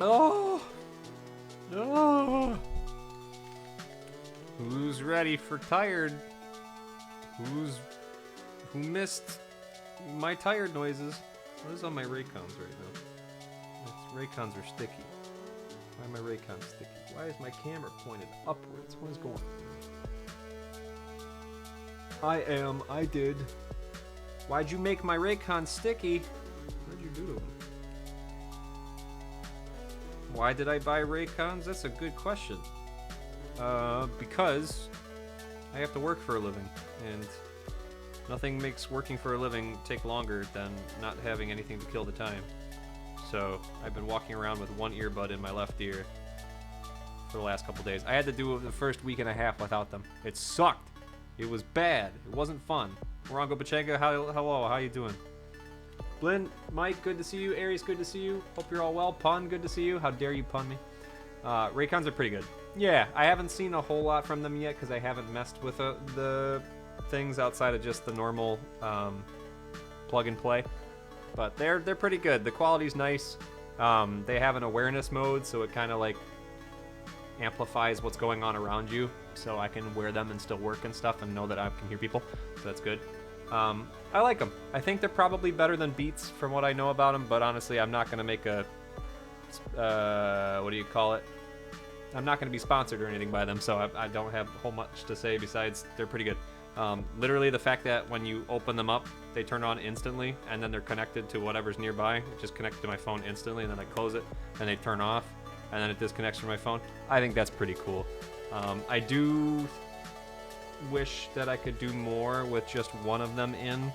Oh! Oh! Who's ready for tired? Who missed my tired noises? What is on my Raycons right now? Raycons are sticky. Why are my Raycons sticky? Why is my camera pointed upwards? What is going on? I did. Why'd you make my Raycons sticky? What'd you do to them? Why did I buy Raycons? That's a good question. Because I have to work for a living, and nothing makes working for a living take longer than not having anything to kill the time. So I've been walking around with one earbud in my left ear for the last couple days. I had to do the first week and a half without them. It sucked. It was bad. It wasn't fun. Morongo Pachenga, hello, how you doing? Blinn, Mike, good to see you. Aries, good to see you. Hope you're all well. Pun, good to see you. How dare you pun me? Raycons are pretty good. Yeah, I haven't seen a whole lot from them yet because I haven't messed with the things outside of just the normal plug and play. But they're pretty good. The quality's nice. They have an awareness mode, so it kind of like amplifies what's going on around you. So I can wear them and still work and stuff and know that I can hear people. So that's good. I like them. I think they're probably better than Beats from what I know about them. But honestly, I'm not going to make a... what do you call it? I'm not going to be sponsored or anything by them, so I don't have a whole much to say besides they're pretty good. Literally, the fact that when you open them up, they turn on instantly, and then they're connected to whatever's nearby. It just connects to my phone instantly, and then I close it, and they turn off, and then it disconnects from my phone. I think that's pretty cool. I do wish that I could do more with just one of them in.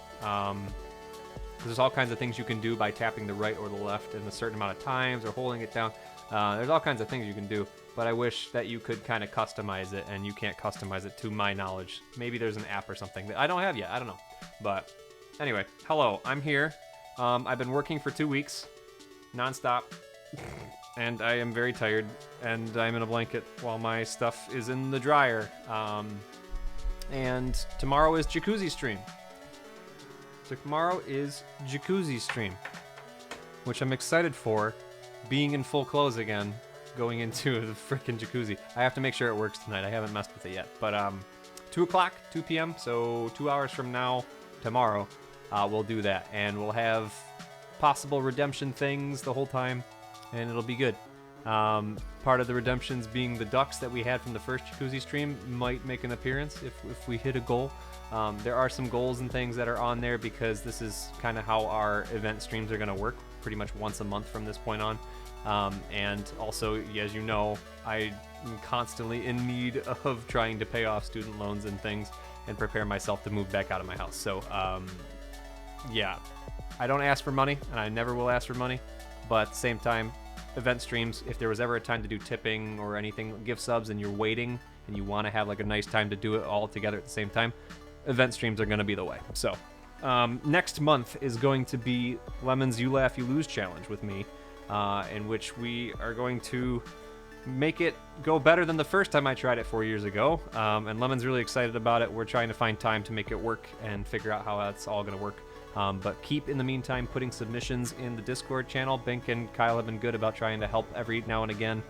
There's all kinds of things you can do by tapping the right or the left in a certain amount of times or holding it down. There's all kinds of things you can do, but I wish that you could kind of customize it, and you can't customize it to my knowledge. Maybe there's an app or something that I don't have yet. I don't know. But anyway, hello, I'm here. I've been working for 2 weeks, nonstop, and I am very tired, and I'm in a blanket while my stuff is in the dryer. And tomorrow is jacuzzi stream. Tomorrow is jacuzzi stream, which I'm excited for, being in full clothes again, going into the freaking jacuzzi. I have to make sure it works tonight. I haven't messed with it yet. But 2 o'clock, 2 p.m., so 2 hours from now, tomorrow, we'll do that. And we'll have possible redemption things the whole time, and it'll be good. Part of the redemptions being the ducks that we had from the first jacuzzi stream might make an appearance if we hit a goal. There are some goals and things that are on there because this is kind of how our event streams are going to work, pretty much once a month from this point on. And also, as you know, I am constantly in need of trying to pay off student loans and things and prepare myself to move back out of my house. So, yeah, I don't ask for money, and I never will ask for money, but at the same time, event streams, if there was ever a time to do tipping or anything, gift subs, and you're waiting and you want to have like a nice time to do it all together at the same time, event streams are going to be the way. So next month is going to be Lemon's You Laugh, You Lose challenge with me, in which we are going to make it go better than the first time I tried it 4 years ago. And Lemon's really excited about it. We're trying to find time to make it work and figure out how that's all going to work. But keep, in the meantime, putting submissions in the Discord channel. Bink and Kyle have been good about trying to help every now and again,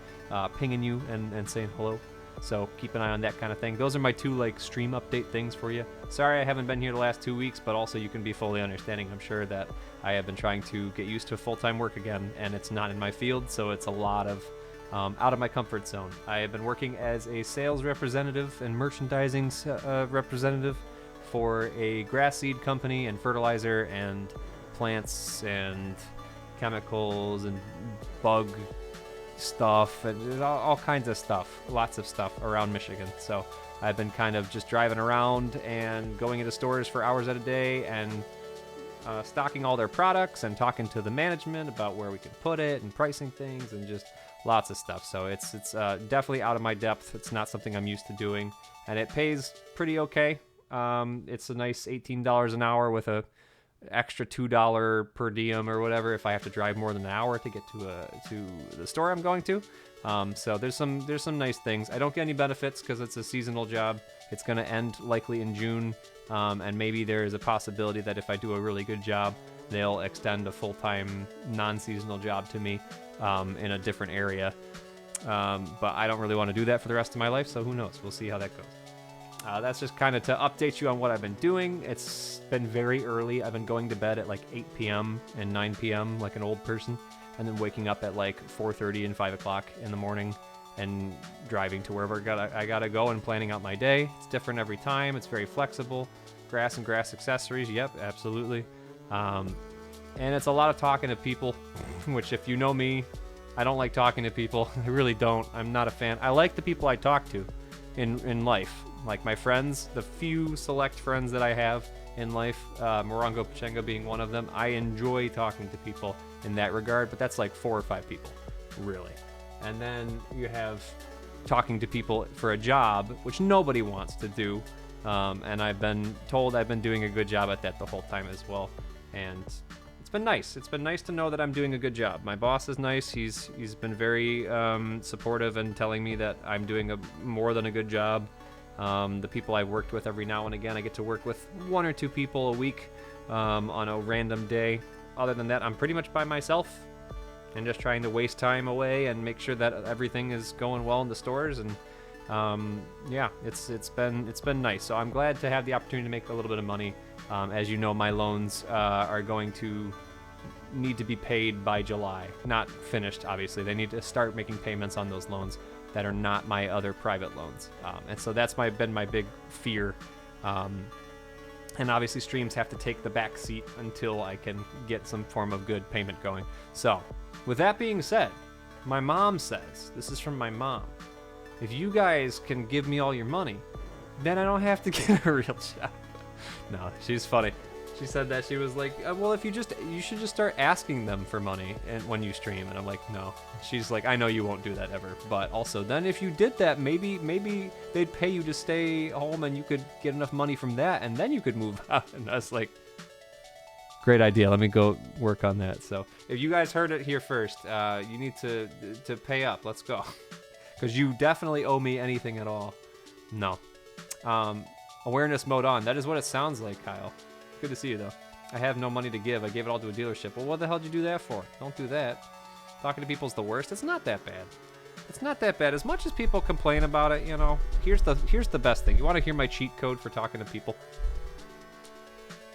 pinging you and saying hello. So keep an eye on that kind of thing. Those are my 2 like stream update things for you. Sorry I haven't been here the last 2 weeks, but also you can be fully understanding. I'm sure that I have been trying to get used to full-time work again, and it's not in my field, so it's a lot of out of my comfort zone. I have been working as a sales representative and merchandising representative for a grass seed company and fertilizer and plants and chemicals and bug stuff and all kinds of stuff, lots of stuff around Michigan. So I've been kind of just driving around and going into stores for hours at a day and stocking all their products and talking to the management about where we can put it and pricing things and just lots of stuff. So it's definitely out of my depth. It's not something I'm used to doing, and it pays pretty okay. It's a nice $18 an hour with a extra $2 per diem or whatever if I have to drive more than an hour to get to the store I'm going to. So there's some nice things. I don't get any benefits because it's a seasonal job. It's going to end likely in June, and maybe there is a possibility that if I do a really good job, they'll extend a full-time non-seasonal job to me in a different area. But I don't really want to do that for the rest of my life, so who knows? We'll see how that goes. That's just kind of to update you on what I've been doing. It's been very early. I've been going to bed at like 8 p.m. and 9 p.m. like an old person, and then waking up at like 4:30 and 5 o'clock in the morning and driving to wherever I gotta go and planning out my day. It's different every time. It's very flexible. Grass and grass accessories. Yep, absolutely. And it's a lot of talking to people, which if you know me, I don't like talking to people. I really don't. I'm not a fan. I like the people I talk to in life. Like my friends, the few select friends that I have in life, Morongo Pachenga being one of them. I enjoy talking to people in that regard, but that's like 4 or 5 people, really. And then you have talking to people for a job, which nobody wants to do. And I've been told I've been doing a good job at that the whole time as well. And it's been nice. It's been nice to know that I'm doing a good job. My boss is nice. He's been very supportive and telling me that I'm doing more than a good job. The people I've worked with every now and again, I get to work with 1 or 2 people a week on a random day. Other than that, I'm pretty much by myself and just trying to waste time away and make sure that everything is going well in the stores. And yeah, it's been nice. So I'm glad to have the opportunity to make a little bit of money. As you know, my loans are going to need to be paid by July. Not finished, obviously. They need to start making payments on those loans that are not my other private loans. And so that's been my big fear. And obviously streams have to take the back seat until I can get some form of good payment going. So with that being said, my mom says, this is from my mom, if you guys can give me all your money, then I don't have to get a real job. No, she's funny. She said that she was like, well, if you should just start asking them for money and when you stream. And I'm like, no. She's like, I know you won't do that ever. But also, then if you did that, maybe they'd pay you to stay home and you could get enough money from that, and then you could move out. And I was like, great idea. Let me go work on that. So if you guys heard it here first, you need to pay up. Let's go. Because you definitely owe me anything at all. No. Awareness mode on. That is what it sounds like, Kyle. Good to see you, though. I have no money to give. I gave it all to a dealership. Well, what the hell did you do that for? Don't do that. Talking to people's the worst. It's not that bad. It's not that bad. As much as people complain about it, you know, here's the best thing. You want to hear my cheat code for talking to people?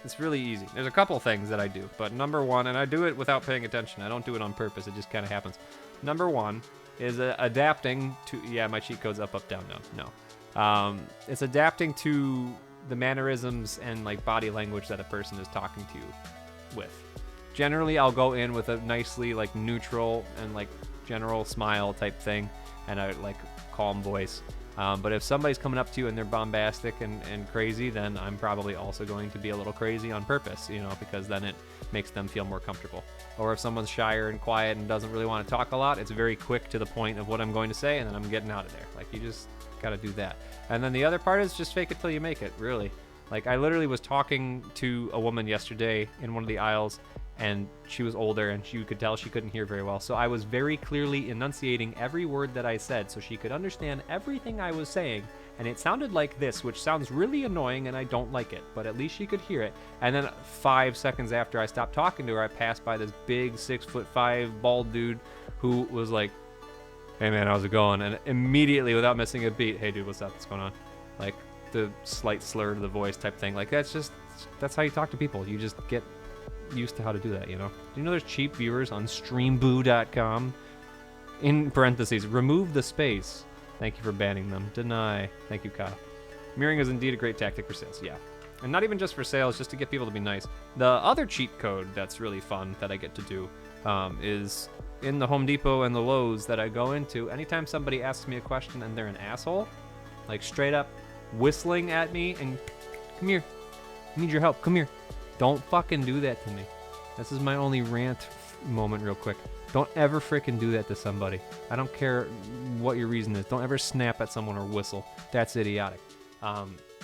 It's really easy. There's a couple things that I do, but number one, and I do it without paying attention. I don't do it on purpose. It just kind of happens. Number one is adapting to... Yeah, my cheat code's up, down, down. No. It's adapting to the mannerisms and like body language that a person is talking to you with. Generally, I'll go in with a nicely like neutral and like general smile type thing and a like calm voice. But if somebody's coming up to you and they're bombastic and crazy, then I'm probably also going to be a little crazy on purpose, you know, because then it makes them feel more comfortable. Or if someone's shyer and quiet and doesn't really want to talk a lot, it's very quick to the point of what I'm going to say, and then I'm getting out of there. Like, you just gotta do that. And then the other part is just fake it till you make it, really. Like, I literally was talking to a woman yesterday in one of the aisles, and she was older, and you could tell she couldn't hear very well. So I was very clearly enunciating every word that I said so she could understand everything I was saying. And it sounded like this, which sounds really annoying, and I don't like it, but at least she could hear it. And then 5 seconds after I stopped talking to her, I passed by this big 6'5" bald dude who was like, hey man, how's it going? And immediately, without missing a beat, hey dude, what's up? What's going on? Like, the slight slur to the voice type thing. Like, that's how you talk to people. You just get used to how to do that, you know? Do you know there's cheap viewers on streamboo.com? In parentheses, remove the space. Thank you for banning them. Deny. Thank you, Kyle. Mirroring is indeed a great tactic for sales, yeah. And not even just for sales, just to get people to be nice. The other cheat code that's really fun that I get to do is in the Home Depot and the Lowe's that I go into, anytime somebody asks me a question and they're an asshole, like straight up whistling at me and, come here, I need your help, come here. Don't fucking do that to me. This is my only rant moment real quick. Don't ever freaking do that to somebody. I don't care what your reason is. Don't ever snap at someone or whistle. That's idiotic.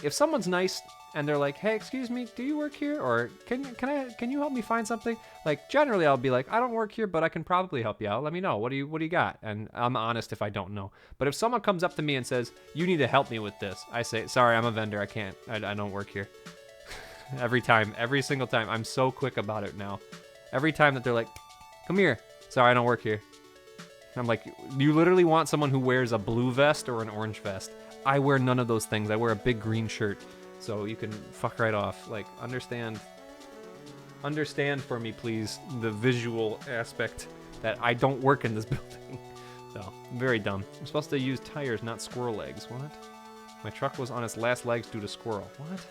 If someone's nice and they're like, hey, excuse me, do you work here? Or can you help me find something? Like, generally I'll be like, I don't work here, but I can probably help you out. Let me know. What do you got? And I'm honest if I don't know. But if someone comes up to me and says, you need to help me with this, I say, sorry, I'm a vendor. I can't. I don't work here. Every time, every single time. I'm so quick about it now. Every time that they're like, come here. Sorry, I don't work here. I'm like, you literally want someone who wears a blue vest or an orange vest. I wear none of those things. I wear a big green shirt. So you can fuck right off. Like, understand for me, please, the visual aspect that I don't work in this building. So, very dumb. I'm supposed to use tires, not squirrel legs. What? My truck was on its last legs due to squirrel. What?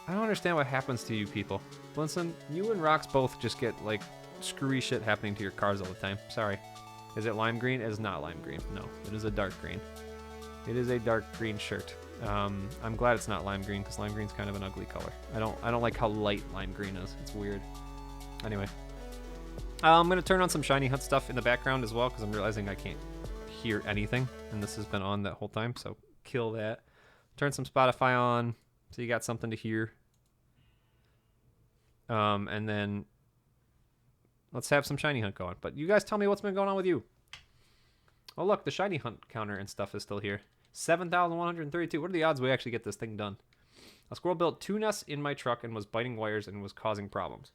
I don't understand what happens to you people. Listen, you and Rox both just get, like, screwy shit happening to your cars all the time. Sorry. Is it lime green? It is not lime green. No, it is a dark green. It is a dark green shirt. I'm glad it's not lime green, because lime green's kind of an ugly color. I don't like how light lime green is. It's weird. Anyway. I'm going to turn on some Shiny Hunt stuff in the background as well, because I'm realizing I can't hear anything, and this has been on that whole time, so kill that. Turn some Spotify on, so you got something to hear. And then let's have some Shiny Hunt going. But you guys tell me what's been going on with you. Oh, look, the Shiny Hunt counter and stuff is still here. 7,132. What are the odds we actually get this thing done? A squirrel built 2 nests in my truck and was biting wires and was causing problems.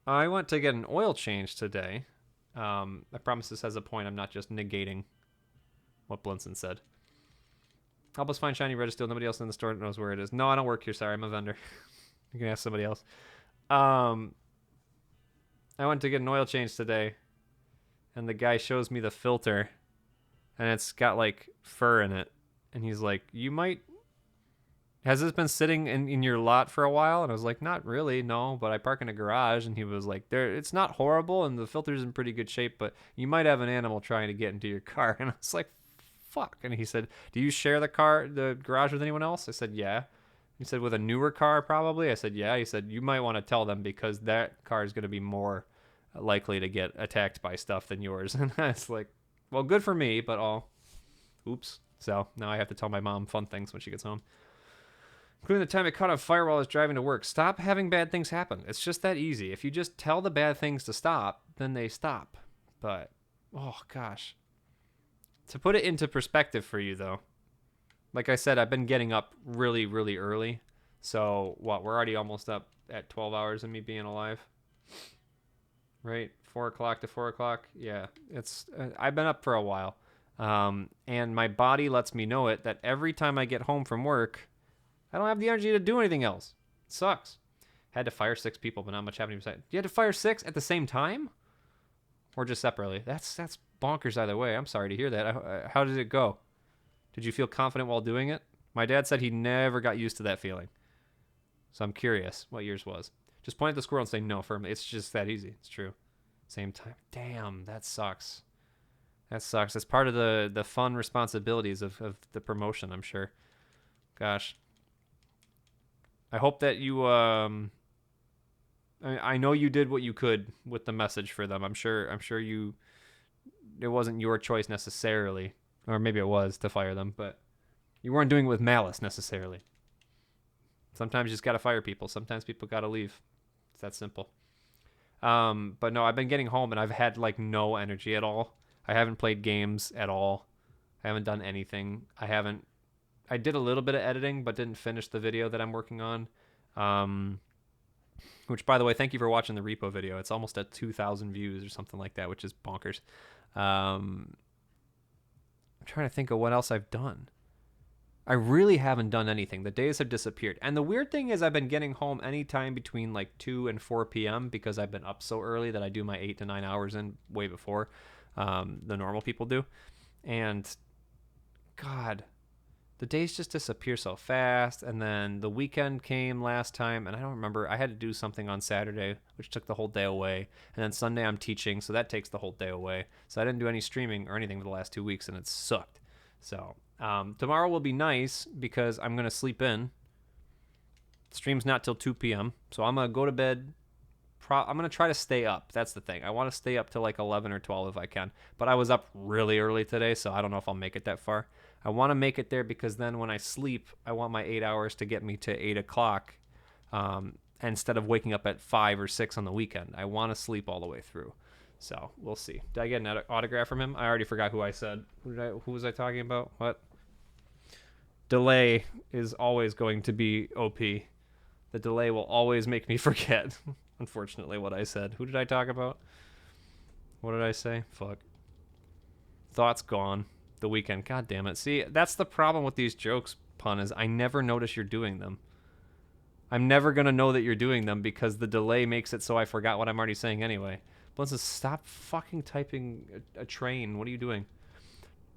I went to get an oil change today. I promise this has a point. I'm not just negating what Blinson said. Help us find shiny redstone. Nobody else in the store knows where it is. No, I don't work here. Sorry, I'm a vendor. You can ask somebody else. I went to get an oil change today, and the guy shows me the filter, and it's got, like, fur in it. And he's like, you might... Has this been sitting in your lot for a while? And I was like, not really, no, but I park in a garage. And he was like, it's not horrible, and the filter's in pretty good shape, but you might have an animal trying to get into your car. And I was like, fuck. And he said, do you share the garage with anyone else? I said, yeah. He said, with a newer car, probably? I said, yeah. He said, you might want to tell them, because that car is going to be more likely to get attacked by stuff than yours. And I was like, well, good for me, but oops. So now I have to tell my mom fun things when she gets home. Including the time it caught on fire while I was driving to work. Stop having bad things happen. It's just that easy. If you just tell the bad things to stop, then they stop. But, oh gosh. To put it into perspective for you, though, like I said, I've been getting up really, really early. So, what, we're already almost up at 12 hours of me being alive. Right? 4 o'clock to 4 o'clock. Yeah, I've been up for a while. And my body lets me know it, that every time I get home from work, I don't have the energy to do anything else. It sucks. Had to fire 6 people, but not much happening besides. You had to fire 6 at the same time? Or just separately? That's bonkers either way. I'm sorry to hear that. How did it go? Did you feel confident while doing it? My dad said he never got used to that feeling. So I'm curious what yours was. Just point at the squirrel and say no firmly. It's just that easy. It's true. Same time. Damn, that sucks. That sucks. That's part of the fun responsibilities of the promotion, I'm sure. Gosh. I hope that you... I know you did what you could with the message for them. I'm sure you... It wasn't your choice necessarily. Or maybe it was to fire them, but you weren't doing it with malice necessarily. Sometimes you just gotta fire people. Sometimes people gotta leave. It's that simple. But no, I've been getting home and I've had like no energy at all. I haven't played games at all. I haven't done anything. I did a little bit of editing, but didn't finish the video that I'm working on. Which, by the way, thank you for watching the repo video. It's almost at 2,000 views or something like that, which is bonkers. I'm trying to think of what else I've done. I really haven't done anything. The days have disappeared. And the weird thing is I've been getting home anytime between like 2 and 4 p.m. because I've been up so early that I do my 8 to 9 hours in way before the normal people do. And God, the days just disappear so fast. And then the weekend came last time, and I don't remember. I had to do something on Saturday, which took the whole day away. And then Sunday I'm teaching, so that takes the whole day away. So I didn't do any streaming or anything for the last 2 weeks, and it sucked. So tomorrow will be nice because I'm going to sleep in. Stream's not till 2 p.m., so I'm going to go to bed. I'm going to try to stay up. That's the thing. I want to stay up till like 11 or 12 if I can. But I was up really early today, so I don't know if I'll make it that far. I want to make it there because then when I sleep, I want my 8 hours to get me to 8 o'clock instead of waking up at 5 or 6 on the weekend. I want to sleep all the way through. So we'll see. Did I get an autograph from him? I already forgot who I said. Who was I talking about? What? Delay is always going to be OP. The delay will always make me forget. Unfortunately, what I said. Who did I talk about? What did I say? Fuck. Thoughts gone. The weekend. God damn it. See, that's the problem with these jokes, pun, is I never notice you're doing them. I'm never going to know that you're doing them because the delay makes it so I forgot what I'm already saying anyway. But let's stop fucking typing a train. What are you doing?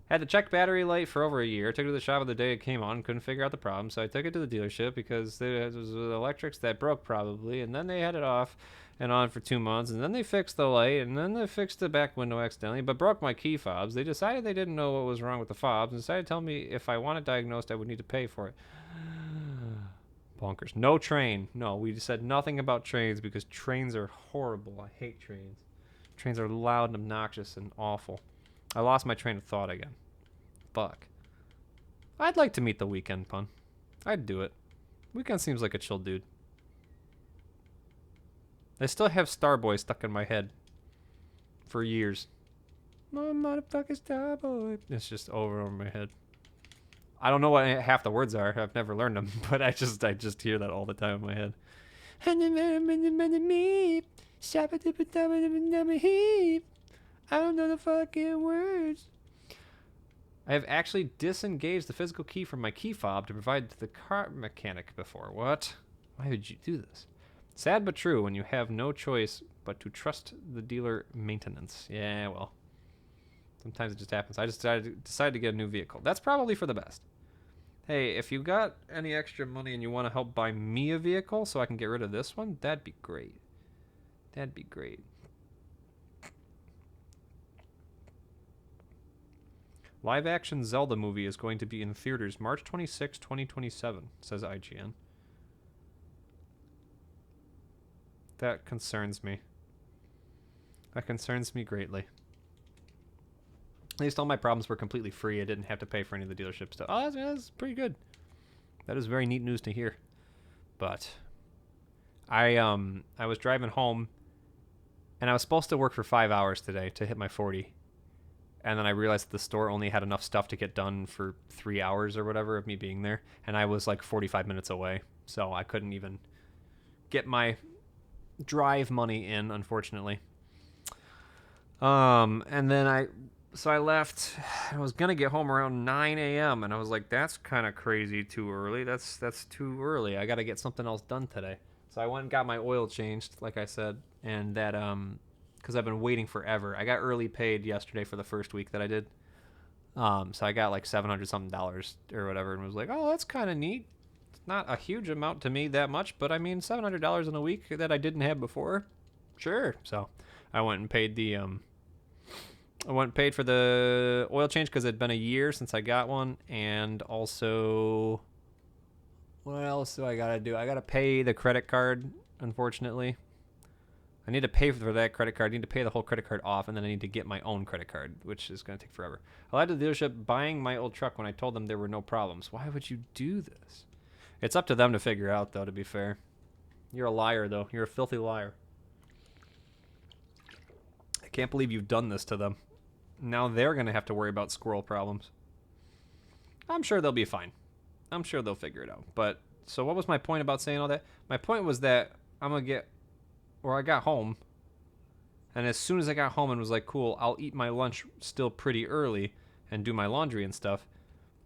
Had to check battery light for over a year. Took it to the shop the day it came on. Couldn't figure out the problem. So I took it to the dealership because it was the electrics that broke probably. And then they had it off and on for 2 months. And then they fixed the light. And then they fixed the back window accidentally. But broke my key fobs. They decided they didn't know what was wrong with the fobs. And decided to tell me if I want it diagnosed, I would need to pay for it. Bonkers. No train. No, we said nothing about trains because trains are horrible. I hate trains. Trains are loud and obnoxious and awful. I lost my train of thought again. Fuck. I'd like to meet the Weekend, pun. I'd do it. Weekend seems like a chill dude. I still have Starboy stuck in my head. For years. My motherfucking Starboy. It's just over my head. I don't know what half the words are. I've never learned them, but I just hear that all the time in my head. I don't know the fucking words. I have actually disengaged the physical key from my key fob to provide to the car mechanic before. What? Why would you do this? Sad but true when you have no choice but to trust the dealer maintenance. Yeah, well. Sometimes it just happens. I just decided to get a new vehicle. That's probably for the best. Hey, if you got any extra money and you want to help buy me a vehicle so I can get rid of this one, that'd be great. That'd be great. Live action Zelda movie is going to be in theaters March 26, 2027, says IGN. That concerns me. That concerns me greatly. At least all my problems were completely free. I didn't have to pay for any of the dealership stuff. Oh, that's pretty good. That is very neat news to hear. But I was driving home, and I was supposed to work for 5 hours today to hit my 40. And then I realized that the store only had enough stuff to get done for 3 hours or whatever of me being there. And I was like 45 minutes away. So I couldn't even get my drive money in, unfortunately. And then I left. I was going to get home around 9 a.m. And I was like, that's kind of crazy too early. That's too early. I got to get something else done today. So I went and got my oil changed, like I said. And that, because I've been waiting forever. I got early paid yesterday for the first week that I did. So I got like $700-something or whatever, and was like, oh, that's kind of neat. It's not a huge amount to me, that much, but I mean, $700 in a week that I didn't have before. Sure. So I went and paid for the oil change because it'd been a year since I got one, and also, what else do I gotta do? I gotta pay the credit card, unfortunately. I need to pay for that credit card. I need to pay the whole credit card off, and then I need to get my own credit card, which is going to take forever. I lied to the dealership buying my old truck when I told them there were no problems. Why would you do this? It's up to them to figure out, though, to be fair. You're a liar, though. You're a filthy liar. I can't believe you've done this to them. Now they're going to have to worry about squirrel problems. I'm sure they'll be fine. I'm sure they'll figure it out. But, so what was my point about saying all that? My point was that I'm going to get... Or I got home, and as soon as I got home and was like, cool, I'll eat my lunch still pretty early and do my laundry and stuff,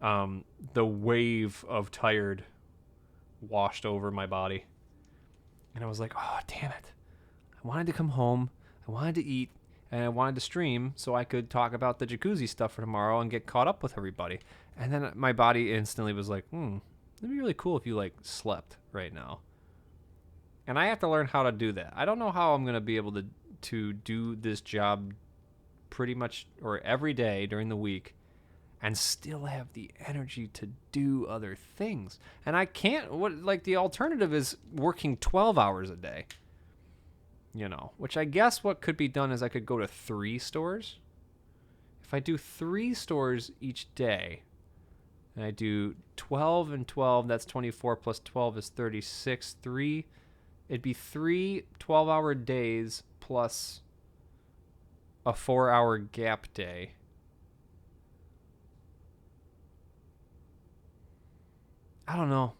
the wave of tired washed over my body. And I was like, oh, damn it. I wanted to come home, I wanted to eat, and I wanted to stream so I could talk about the jacuzzi stuff for tomorrow and get caught up with everybody. And then my body instantly was like, it'd be really cool if you, like, slept right now. And I have to learn how to do that. I don't know how I'm going to be able to do this job pretty much or every day during the week and still have the energy to do other things. And I can't, the alternative is working 12 hours a day. You know, which I guess what could be done is I could go to 3 stores. If I do 3 stores each day, and I do 12 and 12, that's 24 plus 12 is 36, it'd be 3 12-hour days plus a 4-hour gap day. I don't know.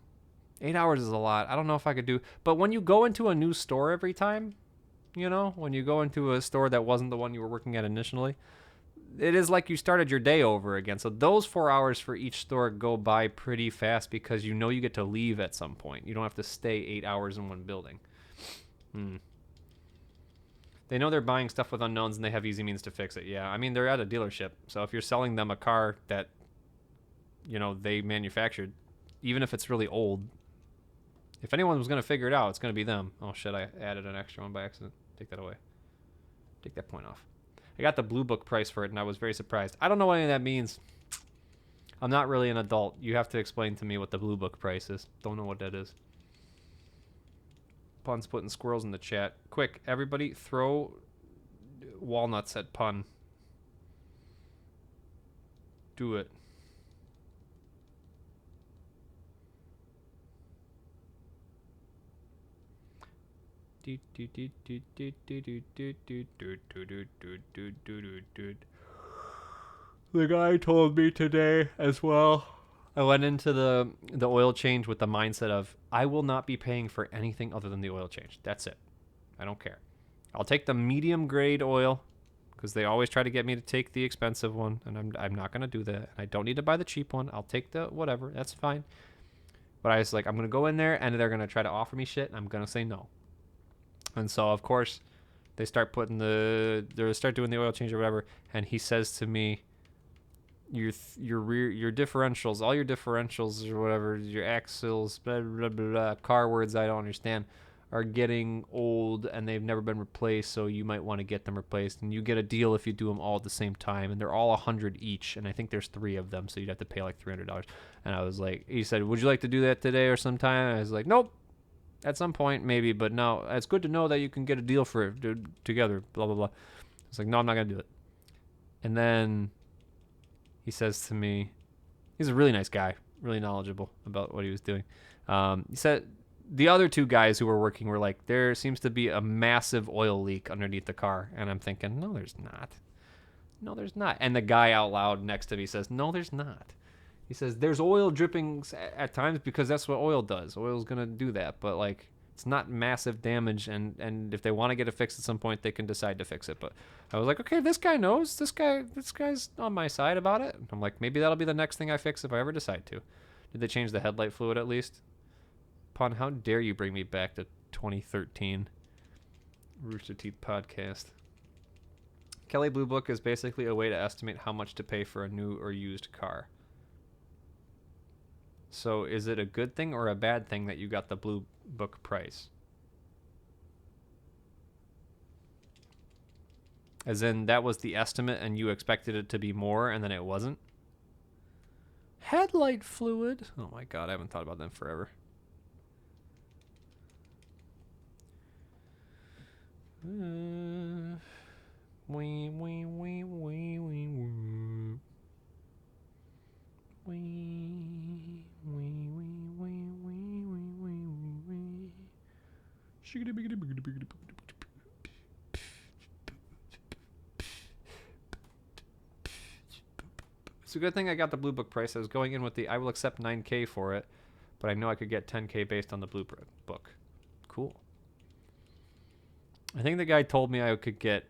8 hours is a lot. I don't know if I could do. But when you go into a new store every time, you know, when you go into a store that wasn't the one you were working at initially, it is like you started your day over again. So those 4 hours for each store go by pretty fast because you know you get to leave at some point. You don't have to stay 8 hours in one building. They know they're buying stuff with unknowns and they have easy means to fix it. Yeah, I mean, they're at a dealership. So if you're selling them a car that, you know, they manufactured, even if it's really old, if anyone was going to figure it out, it's going to be them. Oh, shit, I added an extra one by accident. Take that away. Take that point off. I got the Blue Book price for it, and I was very surprised. I don't know what any of that means. I'm not really an adult. You have to explain to me what the Blue Book price is. Don't know what that is. Pun's putting squirrels in the chat. Quick, everybody, throw walnuts at Pun. Do it. The guy told me today as well. I went into the oil change with the mindset of I will not be paying for anything other than the oil change. That's it. I don't care. I'll take the medium grade oil because they always try to get me to take the expensive one, and I'm not going to do that. I don't need to buy the cheap one. I'll take the whatever. That's fine. But I was like, I'm going to go in there and they're going to try to offer me shit, and I'm going to say no. And so, of course, they start doing the oil change or whatever, and he says to me, your differentials, all your differentials or whatever, your axles, blah, blah, blah, blah, car words I don't understand, are getting old and they've never been replaced, so you might want to get them replaced. And you get a deal if you do them all at the same time, and they're all $100 each, and I think there's 3 of them, so you'd have to pay like $300. And I was like, he said, would you like to do that today or sometime? And I was like, nope. At some point, maybe, but no. It's good to know that you can get a deal for it together, blah, blah, blah. I was like, no, I'm not going to do it. And then he says to me, he's a really nice guy, really knowledgeable about what he was doing. He said the other 2 guys who were working were like, there seems to be a massive oil leak underneath the car. And I'm thinking, no, there's not. No, there's not. And the guy out loud next to me says, no, there's not. He says, there's oil drippings at times because that's what oil does. Oil's going to do that. But, like, it's not massive damage. And if they want to get it fixed at some point, they can decide to fix it. But I was like, okay, this guy knows. This guy's on my side about it. I'm like, maybe that'll be the next thing I fix if I ever decide to. Did they change the headlight fluid at least? Pun, how dare you bring me back to 2013? Rooster Teeth podcast. Kelly Blue Book is basically a way to estimate how much to pay for a new or used car. So is it a good thing or a bad thing that you got the Blue Book price? As in, that was the estimate and you expected it to be more and then it wasn't? Headlight fluid. Oh my god, I haven't thought about them forever. It's a good thing I got the Blue Book price. I was going in with the I will accept $9K for it, but I know I could get $10K based on the Blue Book. Cool. I think the guy told me I could get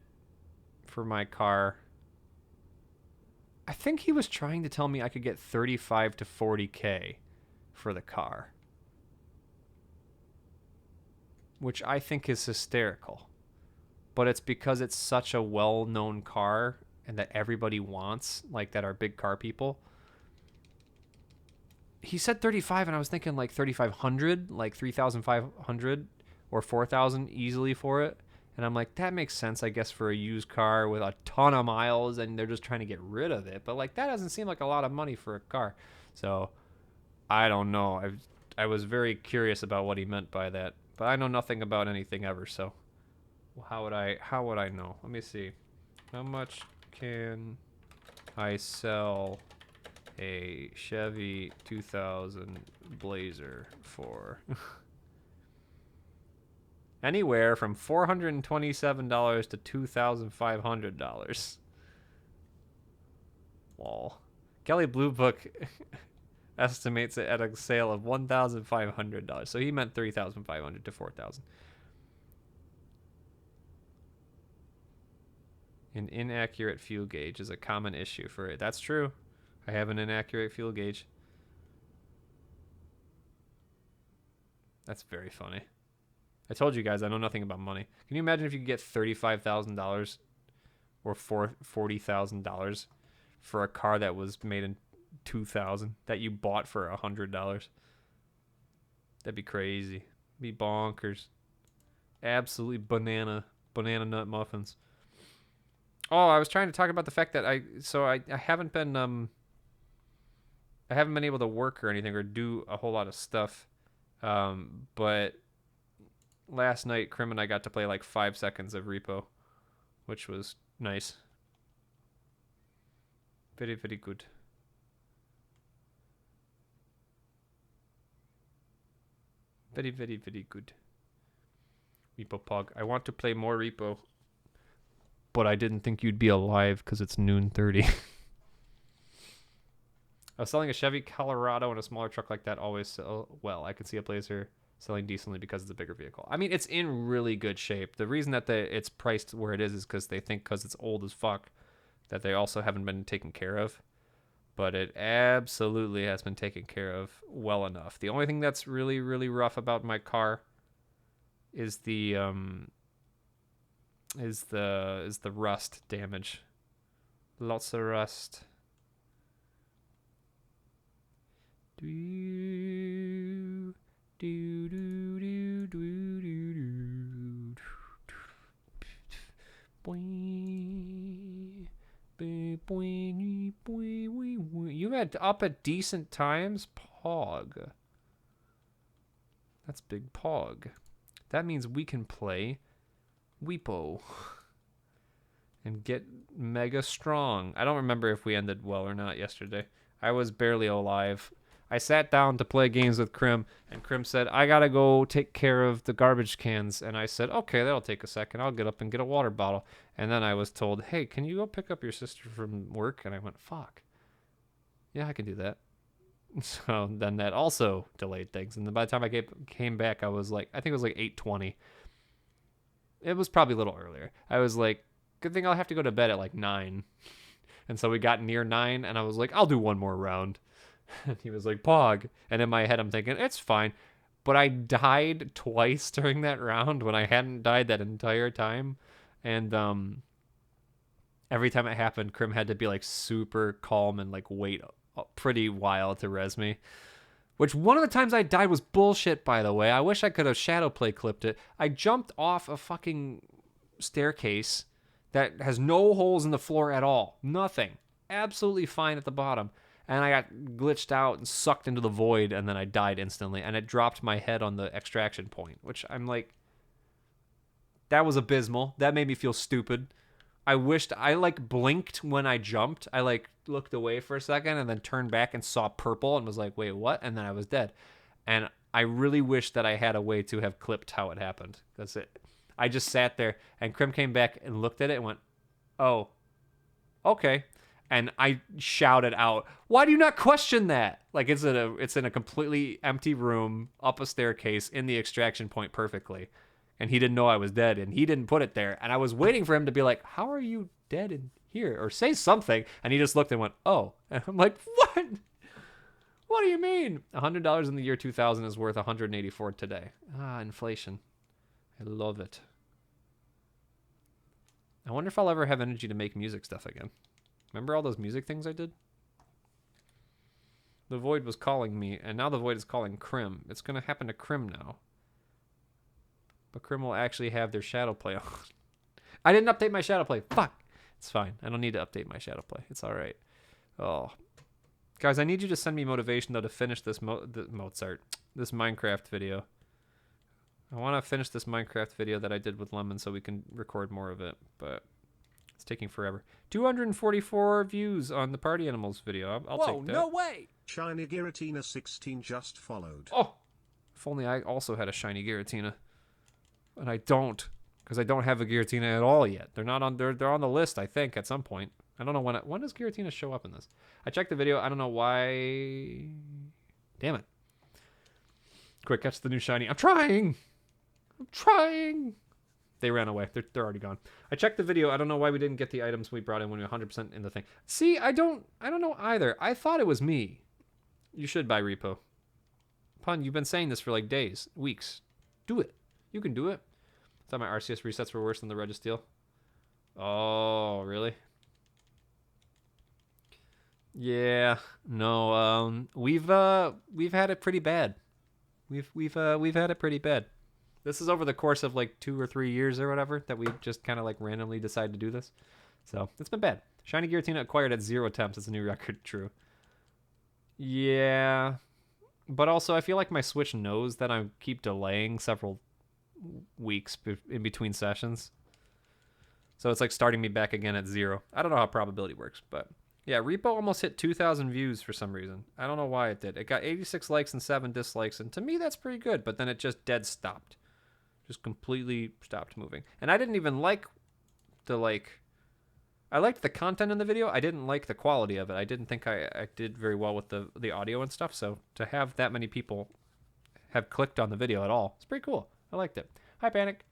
for my car. I think he was trying to tell me I could get 35 to 40K for the car, which I think is hysterical. But it's because it's such a well-known car and that everybody wants, like that are big car people. He said 35 and I was thinking like 3,500, like 3,500 or 4,000 easily for it. And I'm like, that makes sense, I guess, for a used car with a ton of miles and they're just trying to get rid of it. But like, that doesn't seem like a lot of money for a car. So I don't know. I was very curious about what he meant by that, but I know nothing about anything ever. So how would I know? Let me see. How much can I sell a Chevy 2000 Blazer for? Anywhere from $427 to $2,500. Lol. Kelly Blue Book. estimates it at a sale of $1,500. So he meant $3,500 to $4,000. An inaccurate fuel gauge is a common issue for it. That's true. I have an inaccurate fuel gauge. That's very funny. I told you guys I know nothing about money. Can you imagine if you could get $35,000 or $40,000 for a car that was made in 2000 that you bought for $100? That'd be crazy. Be bonkers. Absolutely banana nut muffins. Oh, I was trying to talk about the fact that I haven't been able to work or anything or do a whole lot of stuff. But last night Krim and I got to play like 5 seconds of Repo, which was nice. Very, very good. Very, very, very good. Repo Pog. I want to play more Repo, but I didn't think you'd be alive because it's noon 30. I was selling a Chevy Colorado and a smaller truck like that always sell well. I could see a Blazer selling decently because it's a bigger vehicle. I mean, it's in really good shape. The reason that it's priced where it is because they think because it's old as fuck that they also haven't been taken care of. But it absolutely has been taken care of well enough. The only thing that's really, really rough about my car is the rust damage. Lots of rust. Do do do do do do do. You had up at decent times, Pog. That's big Pog. That means we can play Weepo and get mega strong. I don't remember if we ended well or not yesterday. I was barely alive. I sat down to play games with Krim, and Krim said, I gotta go take care of the garbage cans. And I said, okay, that'll take a second. I'll get up and get a water bottle. And then I was told, hey, can you go pick up your sister from work? And I went, fuck. Yeah, I can do that. So then that also delayed things. And then by the time I came back, I was like, I think it was like 8:20. It was probably a little earlier. I was like, good thing I'll have to go to bed at like 9. And so we got near 9, and I was like, I'll do one more round. And he was like, Pog. And in my head, I'm thinking, it's fine. But I died twice during that round when I hadn't died that entire time. And every time it happened, Krim had to be like super calm and like wait a pretty while to res me. Which one of the times I died was bullshit, by the way. I wish I could have Shadowplay clipped it. I jumped off a fucking staircase that has no holes in the floor at all. Nothing. Absolutely fine at the bottom. And I got glitched out and sucked into the void, and then I died instantly. And it dropped my head on the extraction point, which I'm like, that was abysmal. That made me feel stupid. I wished I like blinked when I jumped. I like looked away for a second and then turned back and saw purple and was like, wait, what? And then I was dead. And I really wish that I had a way to have clipped how it happened. That's it. I just sat there, and Krim came back and looked at it and went, oh, okay. And I shouted out, why do you not question that? Like it's in a completely empty room, up a staircase, in the extraction point perfectly. And he didn't know I was dead, and he didn't put it there. And I was waiting for him to be like, how are you dead in here? Or say something. And he just looked and went, oh. And I'm like, what? What do you mean? $100 in the year 2000 is worth $184 today. Ah, inflation. I love it. I wonder if I'll ever have energy to make music stuff again. Remember all those music things I did? The Void was calling me, and now the Void is calling Krim. It's going to happen to Krim now. But Krim will actually have their Shadowplay on. I didn't update my Shadowplay. Fuck. It's fine. I don't need to update my Shadowplay. It's all right. Oh. Guys, I need you to send me motivation, though, to finish this this Minecraft video. I want to finish this Minecraft video that I did with Lemon so we can record more of it, but it's taking forever. 244 views on the Party Animals video. I'll take that. No way! Shiny Giratina 16 just followed. Oh! If only I also had a shiny Giratina. And I don't, because I don't have a Giratina at all yet. They're not on. They're on the list, I think, at some point. I don't know when does Giratina show up in this? I checked the video. I don't know why Damn it. Quick, catch the new shiny. I'm trying. I'm trying. They ran away. They're already gone. I checked the video. I don't know why we didn't get the items we brought in when we were 100% in the thing. See, I don't know either. I thought it was me. You should buy repo. Pun, you've been saying this for like days, weeks. Do it. You can do it. I thought my RCS resets were worse than the Registeel. Oh, really? Yeah. No. We've had it pretty bad. We've had it pretty bad. This is over the course of like 2 or 3 years or whatever that we just kind of like randomly decided to do this. So it's been bad. Shiny Giratina acquired at 0 attempts. It's a new record. True. Yeah. But also I feel like my Switch knows that I keep delaying several weeks in between sessions. So it's like starting me back again at 0. I don't know how probability works, but yeah, Repo almost hit 2,000 views for some reason. I don't know why it did. It got 86 likes and 7 dislikes, and to me that's pretty good, but then it just dead stopped. Just completely stopped moving. And I didn't even like I liked the content in the video. I didn't like the quality of it. I didn't think I did very well with the audio and stuff, so to have that many people have clicked on the video at all, it's pretty cool. I liked it. Hi, Panic.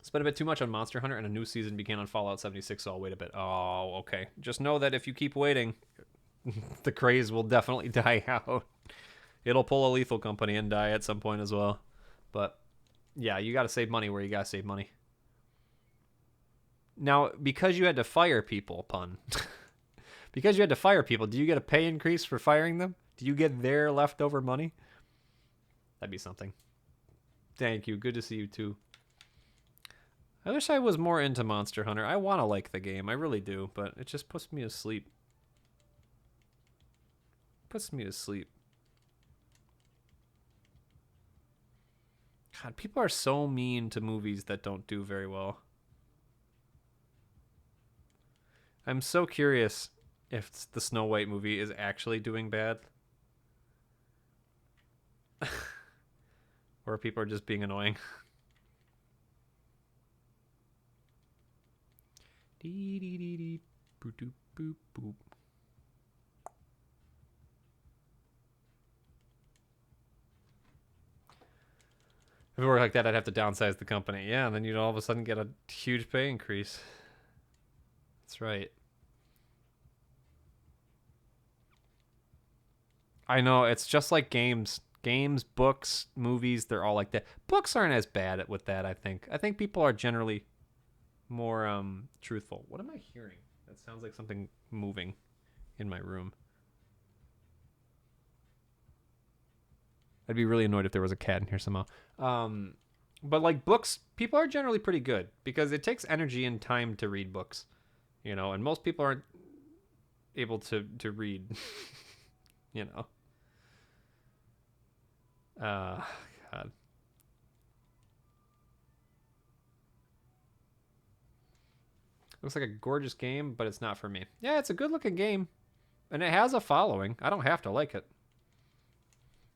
Spent a bit too much on Monster Hunter, and a new season began on Fallout 76, so I'll wait a bit. Oh, okay. Just know that if you keep waiting, the craze will definitely die out. It'll pull a Lethal Company and die at some point as well. But, yeah, you gotta save money where you gotta save money. Now, because you had to fire people, pun. Because you had to fire people, do you get a pay increase for firing them? Do you get their leftover money? That'd be something. Thank you. Good to see you, too. I wish I was more into Monster Hunter. I want to like the game. I really do, but it just puts me to sleep. Puts me to sleep. God, people are so mean to movies that don't do very well. I'm so curious if the Snow White movie is actually doing bad. Or people are just being annoying. Dee dee dee dee. Boop doop boop boop. If it were like that, I'd have to downsize the company. Yeah, and then you'd all of a sudden get a huge pay increase. That's right. I know, it's just like games. Games, books, movies, they're all like that. Books aren't as bad with that, I think. I think people are generally more truthful. What am I hearing? That sounds like something moving in my room. I'd be really annoyed if there was a cat in here somehow. But like books, people are generally pretty good because it takes energy and time to read books, you know, and most people aren't able to read, you know. God. Looks like a gorgeous game, but it's not for me. Yeah, it's a good looking game, and it has a following. I don't have to like it.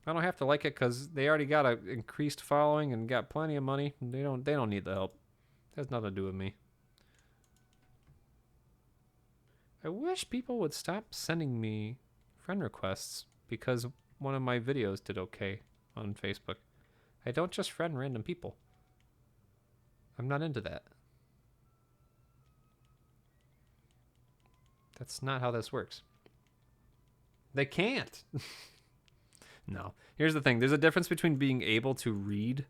I don't have to like it because they already got an increased following and got plenty of money. They don't need the help. It has nothing to do with me. I wish people would stop sending me friend requests because one of my videos did okay on Facebook. I don't just friend random people. I'm not into that. That's not how this works. They can't. No. Here's the thing. There's a difference between being able to read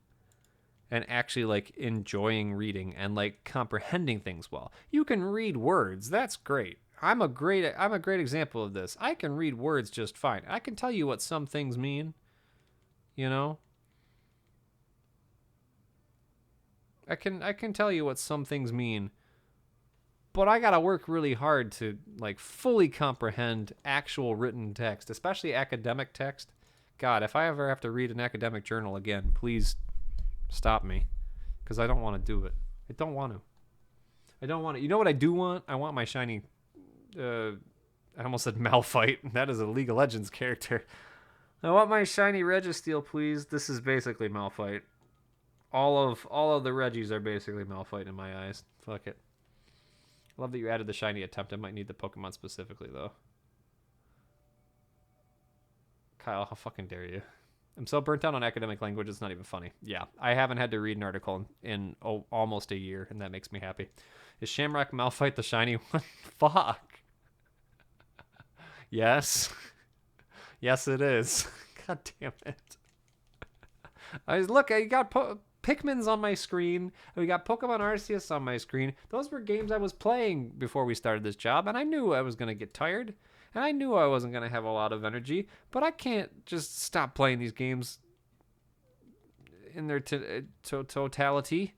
and actually like enjoying reading and like comprehending things well. You can read words. That's great. I'm a great example of this. I can read words just fine. I can tell you what some things mean. You know? I can tell you what some things mean. But I gotta work really hard to like fully comprehend actual written text, especially academic text. God, if I ever have to read an academic journal again, please stop me, because I don't want to do it. I don't want to. You know what I do want? I want my shiny. I almost said Malphite. That is a League of Legends character. I want my shiny Registeel, please. This is basically Malphite. All of the Reggies are basically Malphite in my eyes. Fuck it. Love that you added the shiny attempt. I might need the Pokemon specifically, though. Kyle, how fucking dare you? I'm so burnt out on academic language, it's not even funny. Yeah, I haven't had to read an article in almost a year, and that makes me happy. Is Shamrock Malphite the shiny one? Fuck. Yes. Yes, it is. God damn it. I got Pikmin's on my screen. We got Pokemon Arceus on my screen. Those were games I was playing before we started this job, and I knew I was going to get tired, and I knew I wasn't going to have a lot of energy, but I can't just stop playing these games in their totality.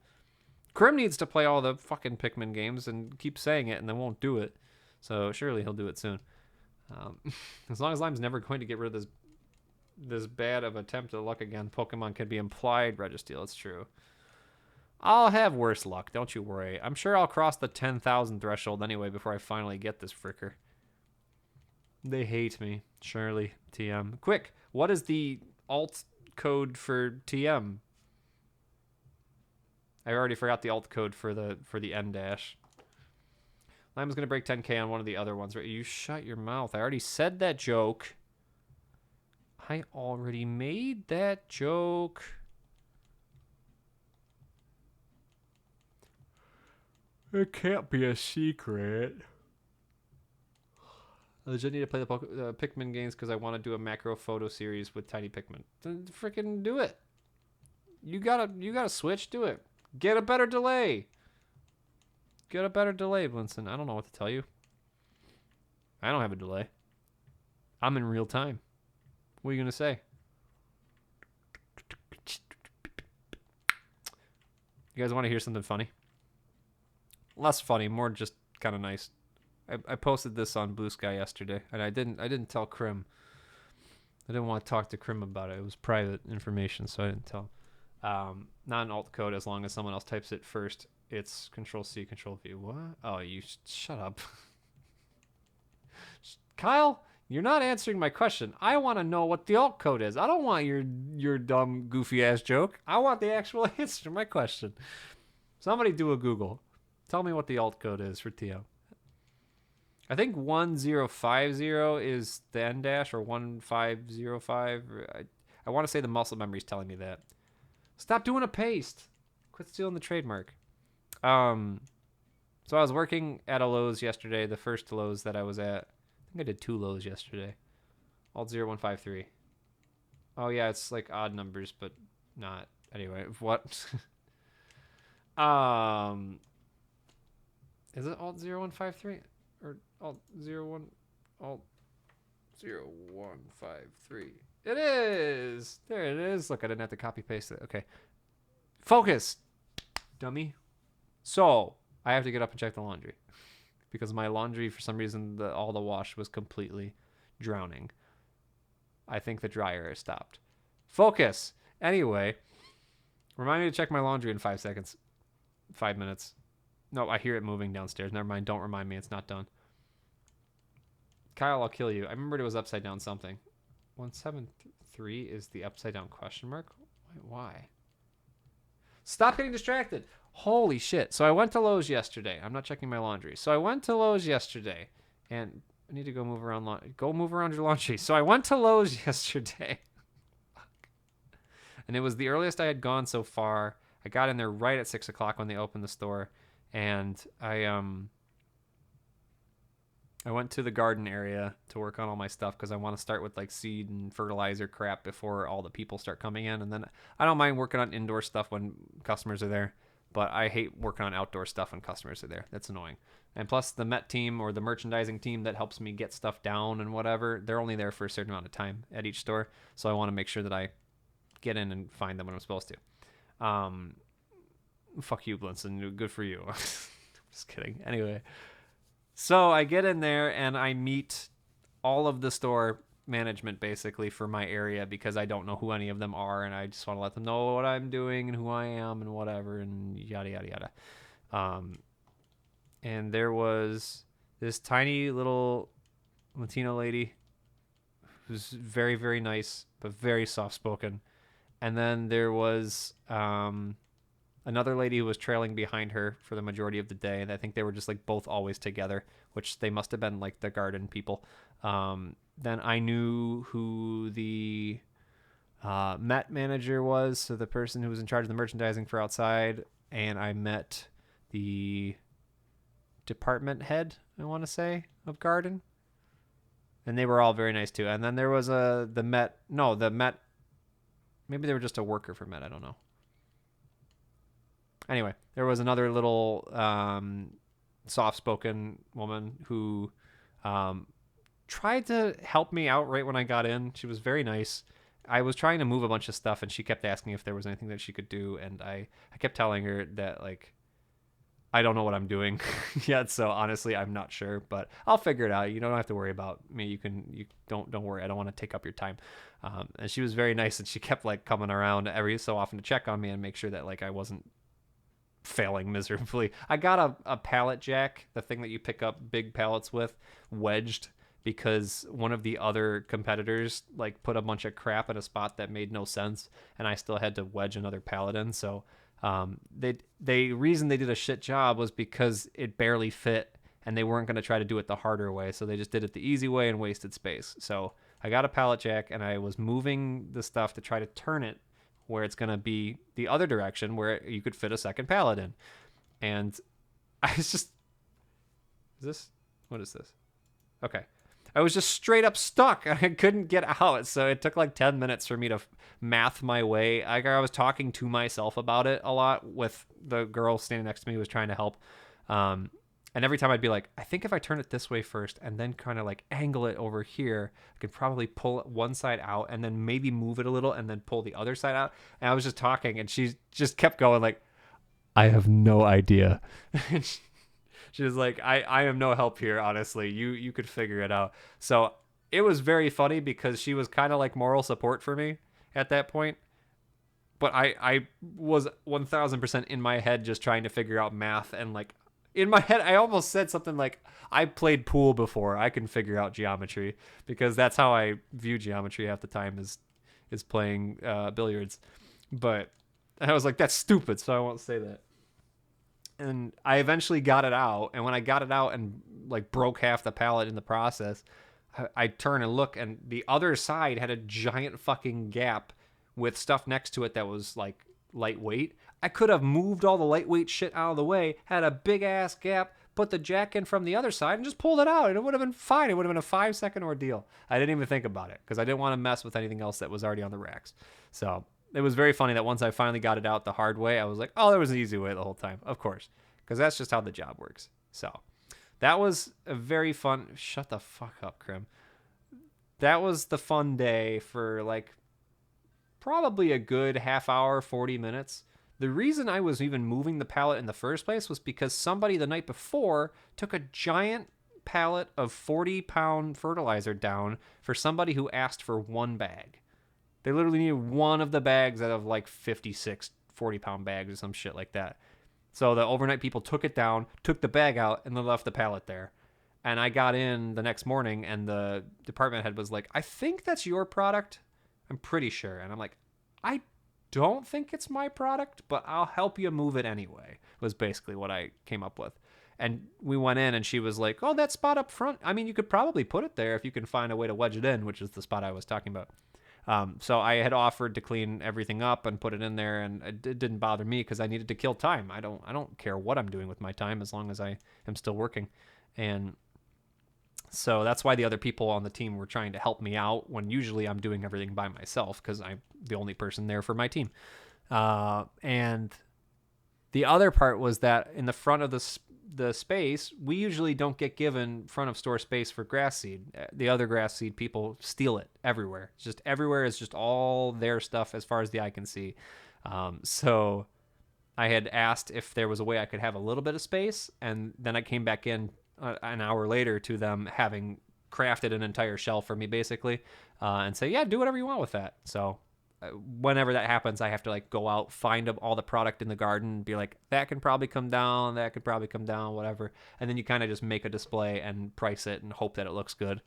Krim needs to play all the fucking Pikmin games and keep saying it, and then won't do it. So surely he'll do it soon. As long as I'm never going to get rid of this bad of attempt at luck again, Pokemon can be implied Registeel. It's true. I'll have worse luck, don't you worry. I'm sure I'll cross the 10,000 threshold anyway before I finally get this fricker. They hate me. Surely, TM. Quick, what is the alt code for TM? I already forgot the alt code for the N dash. Lime's gonna break 10k on one of the other ones, right? You shut your mouth. I already said that joke. I already made that joke. It can't be a secret. I legit need to play the Pikmin games because I want to do a macro photo series with tiny Pikmin. Then freaking do it. You gotta switch. Do it. Get a better delay. Get a better delay, Blinson. I don't know what to tell you. I don't have a delay. I'm in real time. What are you gonna say? You guys want to hear something funny? Less funny, more just kind of nice. I posted this on Blue Sky yesterday, and I didn't tell Krim. I didn't want to talk to Krim about it. It was private information, so I didn't tell him. Not an alt code as long as someone else types it first. It's Control-C, Control-V. What? Oh, you shut up. Kyle, you're not answering my question. I want to know what the alt code is. I don't want your dumb, goofy-ass joke. I want the actual answer to my question. Somebody do a Google. Tell me what the alt code is for TM. I think 1050 is the N dash, or 1505. I want to say the muscle memory is telling me that. Stop doing a paste. Quit stealing the trademark. So I was working at a Lowe's yesterday, the first Lowe's that I was at. I think I did 2 Lowe's yesterday. Alt 0153. Oh yeah, it's like odd numbers, but not. Anyway, what? Is it Alt 0153 or Alt 0153? It is. There it is. Look, I didn't have to copy paste it. Okay. Focus, dummy. So I have to get up and check the laundry because my laundry, for some reason, all the wash was completely drowning. I think the dryer has stopped. Focus. Anyway, remind me to check my laundry in 5 seconds. 5 minutes. No, I hear it moving downstairs. Never mind. Don't remind me. It's not done. Kyle, I'll kill you. I remembered it was upside down something. 173 is the upside down question mark? Why? Stop getting distracted. Holy shit. So I went to Lowe's yesterday. I'm not checking my laundry. So I went to Lowe's yesterday. And I need to go move around. Go move around your laundry. So I went to Lowe's yesterday. And it was the earliest I had gone so far. I got in there right at 6 o'clock when they opened the store. And I went to the garden area to work on all my stuff because I want to start with like seed and fertilizer crap before all the people start coming in. And then I don't mind working on indoor stuff when customers are there, but I hate working on outdoor stuff when customers are there. That's annoying. And plus the Met team or the merchandising team that helps me get stuff down and whatever, they're only there for a certain amount of time at each store. So I want to make sure that I get in and find them when I'm supposed to. Fuck you, Blinson. Good for you. Just kidding. Anyway. So I get in there and I meet all of the store management basically for my area because I don't know who any of them are and I just want to let them know what I'm doing and who I am and whatever and yada, yada, yada. And there was this tiny little Latino lady who's very, very nice but very soft-spoken. And then there was another lady who was trailing behind her for the majority of the day. And I think they were just like both always together, which they must have been like the garden people. Then I knew who the Met manager was, so the person who was in charge of the merchandising for outside, and I met the department head, I want to say, of garden, and they were all very nice too. And then there was the Met, maybe they were just a worker for Met, I don't know. Anyway, there was another little soft-spoken woman who tried to help me out right when I got in. She was very nice. I was trying to move a bunch of stuff, and she kept asking if there was anything that she could do, and I kept telling her that, like, I don't know what I'm doing yet, so honestly, I'm not sure, but I'll figure it out. You don't have to worry about me. You don't worry. I don't want to take up your time. And she was very nice, and she kept like coming around every so often to check on me and make sure that like I wasn't failing miserably. I got a pallet jack, the thing that you pick up big pallets with, wedged because one of the other competitors like put a bunch of crap in a spot that made no sense, and I still had to wedge another pallet in. So they reason they did a shit job was because it barely fit, and they weren't going to try to do it the harder way, so they just did it the easy way and wasted space. So I got a pallet jack, and I was moving the stuff to try to turn it where it's going to be the other direction where you could fit a second pallet in. And I was just, what is this? Okay. I was just straight up stuck. I couldn't get out. So it took like 10 minutes for me to math my way. I was talking to myself about it a lot with the girl standing next to me who was trying to help. And every time I'd be like, I think if I turn it this way first and then kind of like angle it over here, I could probably pull one side out and then maybe move it a little and then pull the other side out. And I was just talking, and she just kept going like, I have no idea. She was like, I am no help here, honestly. You could figure it out. So it was very funny because she was kind of like moral support for me at that point. But I was 1000% in my head just trying to figure out math, and like in my head, I almost said something like, I played pool before. I can figure out geometry, because that's how I view geometry half the time is playing billiards. But I was like, that's stupid, so I won't say that. And I eventually got it out. And when I got it out and like broke half the pallet in the process, I turn and look, and the other side had a giant fucking gap with stuff next to it that was like lightweight. I could have moved all the lightweight shit out of the way, had a big ass gap, put the jack in from the other side, and just pulled it out, and it would have been fine. It would have been a 5-second ordeal. I didn't even think about it because I didn't want to mess with anything else that was already on the racks. So it was very funny that once I finally got it out the hard way, I was like, oh, there was an easy way the whole time. Of course, because that's just how the job works. So that was a very fun... Shut the fuck up, Krim. That was the fun day for like probably a good half hour, 40 minutes. The reason I was even moving the pallet in the first place was because somebody the night before took a giant pallet of 40-pound fertilizer down for somebody who asked for one bag. They literally needed one of the bags out of like 56 40-pound bags or some shit like that. So the overnight people took it down, took the bag out, and then left the pallet there. And I got in the next morning, and the department head was like, I think that's your product. I'm pretty sure. And I'm like, I don't think it's my product, but I'll help you move it anyway, was basically what I came up with. And we went in, and she was like, oh, that spot up front, I mean, you could probably put it there if you can find a way to wedge it in, which is the spot I was talking about. So I had offered to clean everything up and put it in there, and it didn't bother me because I needed to kill time. I don't care what I'm doing with my time as long as I am still working. And so that's why the other people on the team were trying to help me out when usually I'm doing everything by myself because I'm the only person there for my team. And the other part was that in the front of the space, we usually don't get given front of store space for grass seed. The other grass seed people steal it everywhere. It's just everywhere is just all their stuff as far as the eye can see. So I had asked if there was a way I could have a little bit of space, and then I came back in an hour later to them having crafted an entire shelf for me basically, and say, yeah, do whatever you want with that. So whenever that happens, I have to like go out, find all the product in the garden, be like, that can probably come down, whatever. And then you kind of just make a display and price it and hope that it looks good.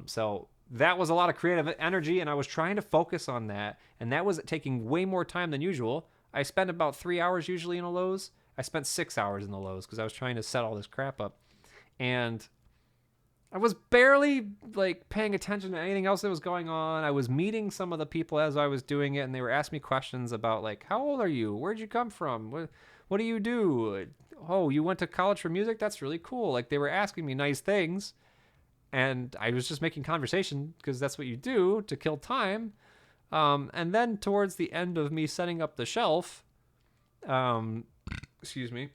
So that was a lot of creative energy, and I was trying to focus on that, and that was taking way more time than usual. I spend about 3 hours usually in a Lowe's. I spent 6 hours in the Lowe's because I was trying to set all this crap up. And I was barely like paying attention to anything else that was going on. I was meeting some of the people as I was doing it, and they were asking me questions about like, how old are you? Where'd you come from? What do you do? Oh, you went to college for music? That's really cool. Like they were asking me nice things, and I was just making conversation because that's what you do to kill time. And then towards the end of me setting up the shelf, um, excuse me,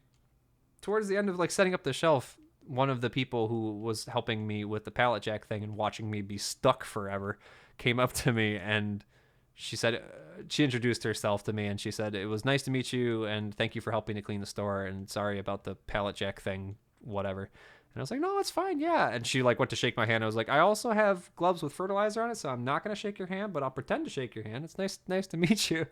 towards the end of like setting up the shelf, one of the people who was helping me with the pallet jack thing and watching me be stuck forever came up to me, and she said, she introduced herself to me, and she said, it was nice to meet you and thank you for helping to clean the store, and sorry about the pallet jack thing, whatever. And I was like, no, it's fine, yeah. And she like went to shake my hand. I was like, I also have gloves with fertilizer on it, so I'm not gonna shake your hand, but I'll pretend to shake your hand. It's nice to meet you.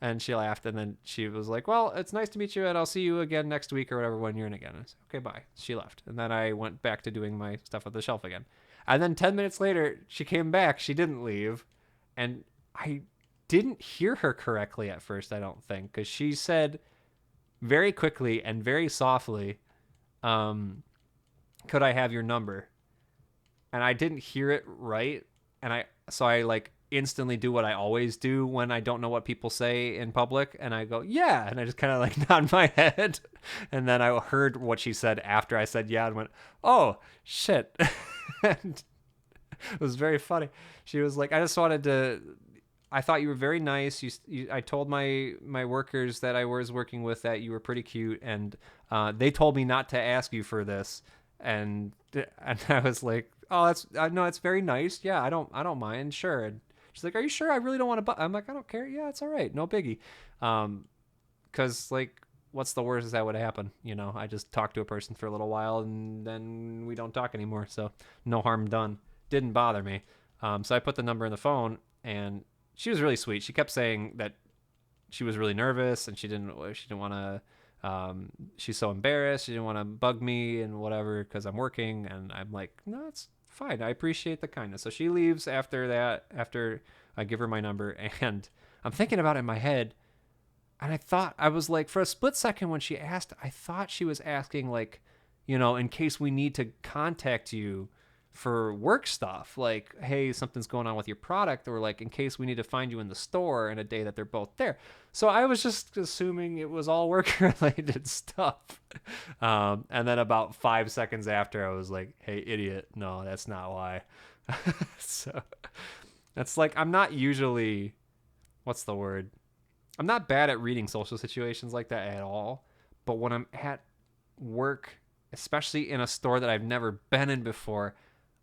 And she laughed, and then she was like, well, it's nice to meet you, and I'll see you again next week or whatever when you're in again. I said, okay, bye. She left. And then I went back to doing my stuff at the shelf again. And then 10 minutes later, she came back. She didn't leave. And I didn't hear her correctly at first, I don't think, because she said very quickly and very softly, could I have your number? And I didn't hear it right. And so I like instantly do what I always do when I don't know what people say in public, and I go, yeah, and I just kind of like nod my head, and then I heard what she said after I said yeah and went, oh shit. And it was very funny. She was like, I thought you were very nice. I told my workers that I was working with that you were pretty cute, and they told me not to ask you for this, and I was like, oh, it's very nice. Yeah, I don't mind. Sure. And she's like, are you sure? I really don't want to. I'm like, I don't care. Yeah, it's all right. No biggie. Because like, what's the worst that would happen? You know, I just talk to a person for a little while and then we don't talk anymore. So no harm done. Didn't bother me. So I put the number in the phone, and she was really sweet. She kept saying that she was really nervous and she didn't want to. She's so embarrassed. She didn't want to bug me and whatever because I'm working. And I'm like, no, it's fine. I appreciate the kindness. So she leaves after that, after I give her my number, and I'm thinking about it in my head. And I was like, for a split second when she asked, I thought she was asking like, you know, in case we need to contact you for work stuff, like, hey, something's going on with your product, or like in case we need to find you in the store in a day that they're both there. So I was just assuming it was all work related stuff. And then about 5 seconds after, I was like, hey, idiot, no, that's not why. So that's like, I'm not usually, what's the word? I'm not bad at reading social situations like that at all. But when I'm at work, especially in a store that I've never been in before,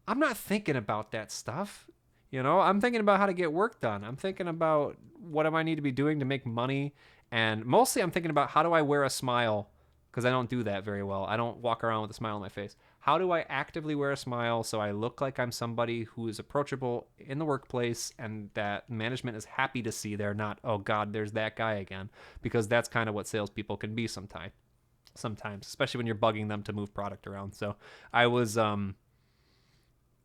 I'm not thinking about that stuff. You know, I'm thinking about how to get work done. I'm thinking about what do I need to be doing to make money. And mostly I'm thinking about how do I wear a smile, because I don't do that very well. I don't walk around with a smile on my face. How do I actively wear a smile so I look like I'm somebody who is approachable in the workplace and that management is happy to see there, not, oh God, there's that guy again. Because that's kind of what salespeople can be sometimes, especially when you're bugging them to move product around. So I was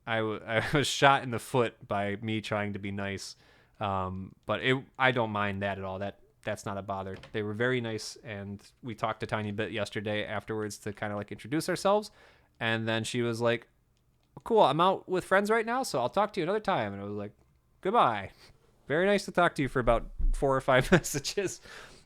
I was shot in the foot by me trying to be nice, but I don't mind that at all. That's not a bother. They were very nice, and we talked a tiny bit yesterday afterwards to kind of like introduce ourselves, and then she was like, cool, I'm out with friends right now, so I'll talk to you another time. And I was like, goodbye. Very nice to talk to you for about 4 or 5 messages.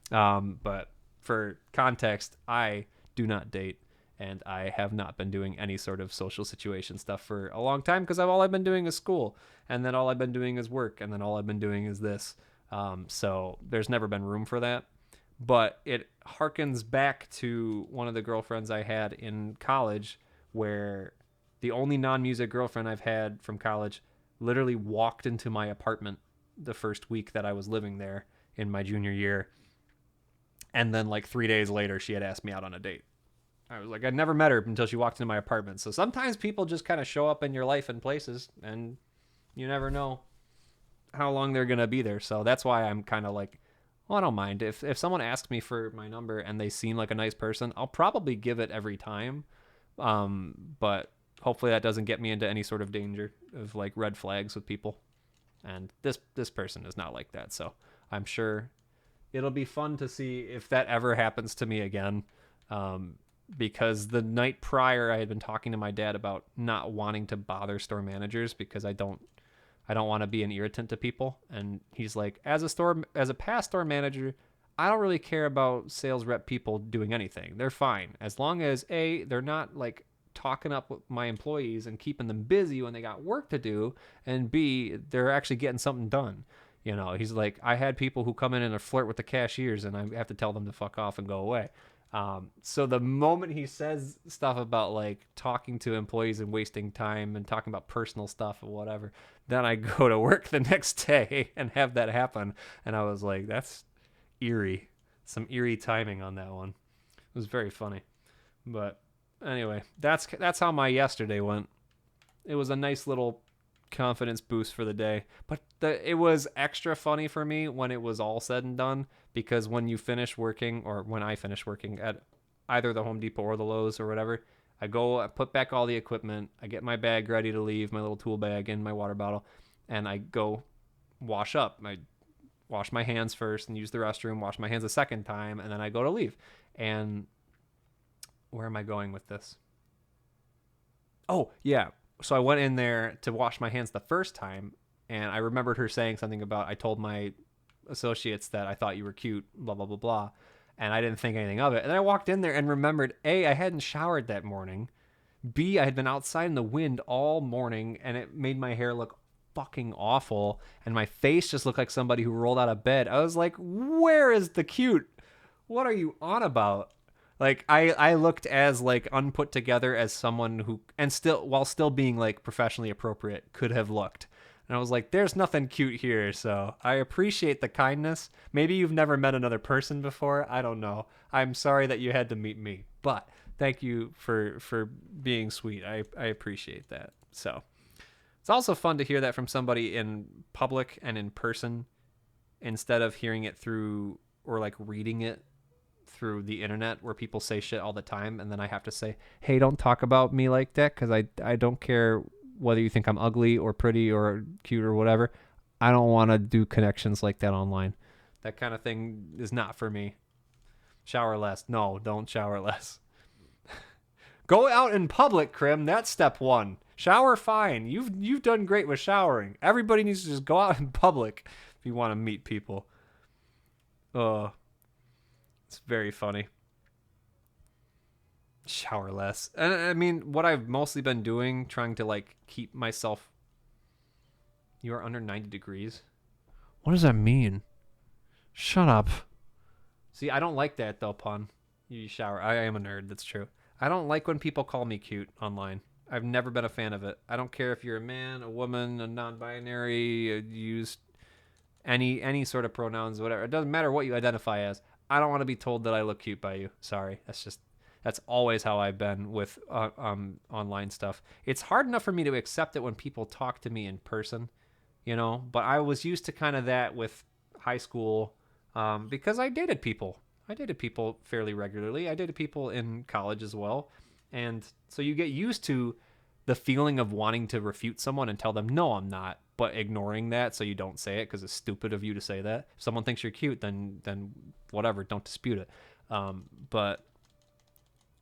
But for context, I do not date, and I have not been doing any sort of social situation stuff for a long time because all I've been doing is school, and then all I've been doing is work, and then all I've been doing is this. So there's never been room for that. But it harkens back to one of the girlfriends I had in college, where the only non-music girlfriend I've had from college literally walked into my apartment the first week that I was living there in my junior year. And then like 3 days later, she had asked me out on a date. I was like, I'd never met her until she walked into my apartment. So sometimes people just kind of show up in your life in places, and you never know how long they're going to be there. So that's why I'm kind of like, well, I don't mind. If someone asks me for my number and they seem like a nice person, I'll probably give it every time. But hopefully that doesn't get me into any sort of danger of like red flags with people. And this person is not like that. So I'm sure It'll be fun to see if that ever happens to me again. Because the night prior, I had been talking to my dad about not wanting to bother store managers because I don't want to be an irritant to people. And he's like, as a past store manager, I don't really care about sales rep people doing anything. They're fine as long as they're not like talking up with my employees and keeping them busy when they got work to do, and B, they're actually getting something done. You know, he's like, I had people who come in and flirt with the cashiers, and I have to tell them to fuck off and go away. So the moment he says stuff about like talking to employees and wasting time and talking about personal stuff or whatever, then I go to work the next day and have that happen. And I was like, that's eerie. Some eerie timing on that one. It was very funny. But anyway, that's how my yesterday went. It was a nice little confidence boost for the day. But it was extra funny for me when it was all said and done, because when you finish working, or when I finish working at either the Home Depot or the Lowe's or whatever, I put back all the equipment, I get my bag ready to leave, my little tool bag and my water bottle, and I go wash up. I wash my hands first and use the restroom, wash my hands a second time, and then I go to leave. And where am I going with this? Oh, yeah. So I went in there to wash my hands the first time, and I remembered her saying something about, I told my associates that I thought you were cute, blah, blah, blah, blah. And I didn't think anything of it. And then I walked in there and remembered, A, I hadn't showered that morning. B, I had been outside in the wind all morning, and it made my hair look fucking awful. And my face just looked like somebody who rolled out of bed. I was like, where is the cute? What are you on about? Like, I looked as like unput together as someone who, and still, while still being like professionally appropriate, could have looked. And I was like, there's nothing cute here. So I appreciate the kindness. Maybe you've never met another person before. I don't know. I'm sorry that you had to meet me, but thank you for being sweet. I appreciate that. So it's also fun to hear that from somebody in public and in person, instead of hearing it through, or like reading it through the internet where people say shit all the time, and then I have to say, hey, don't talk about me like that, because I don't care whether you think I'm ugly or pretty or cute or whatever. I don't want to do connections like that online. That kind of thing is not for me. Shower less. No, don't shower less. Go out in public, Krim. That's step one. Shower fine. You've done great with showering. Everybody needs to just go out in public if you want to meet people. It's very funny. Shower less. And I mean, what I've mostly been doing, trying to like keep myself. You are under 90 degrees? What does that mean? Shut up. See, I don't like that though, pun. You shower. I am a nerd, that's true. I don't like when people call me cute online. I've never been a fan of it. I don't care if you're a man, a woman, a non-binary, use any sort of pronouns, whatever. It doesn't matter what you identify as. I don't want to be told that I look cute by you. Sorry. That's always how I've been with online stuff. It's hard enough for me to accept it when people talk to me in person, you know, but I was used to kind of that with high school because I dated people. I dated people fairly regularly. I dated people in college as well. And so you get used to the feeling of wanting to refute someone and tell them, no, I'm not, but ignoring that so you don't say it because it's stupid of you to say that. If someone thinks you're cute, then whatever, don't dispute it. But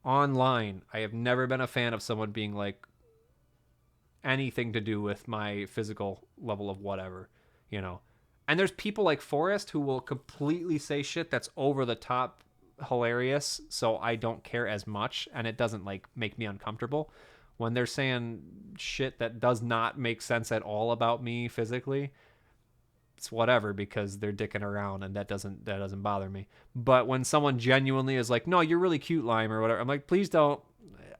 online, I have never been a fan of someone being like anything to do with my physical level of whatever, you know. And there's people like Forrest who will completely say shit that's over the top hilarious, so I don't care as much, and it doesn't like make me uncomfortable. When they're saying shit that does not make sense at all about me physically, it's whatever, because they're dicking around, and that doesn't bother me. But when someone genuinely is like, no, you're really cute, Lime, or whatever, I'm like, please don't.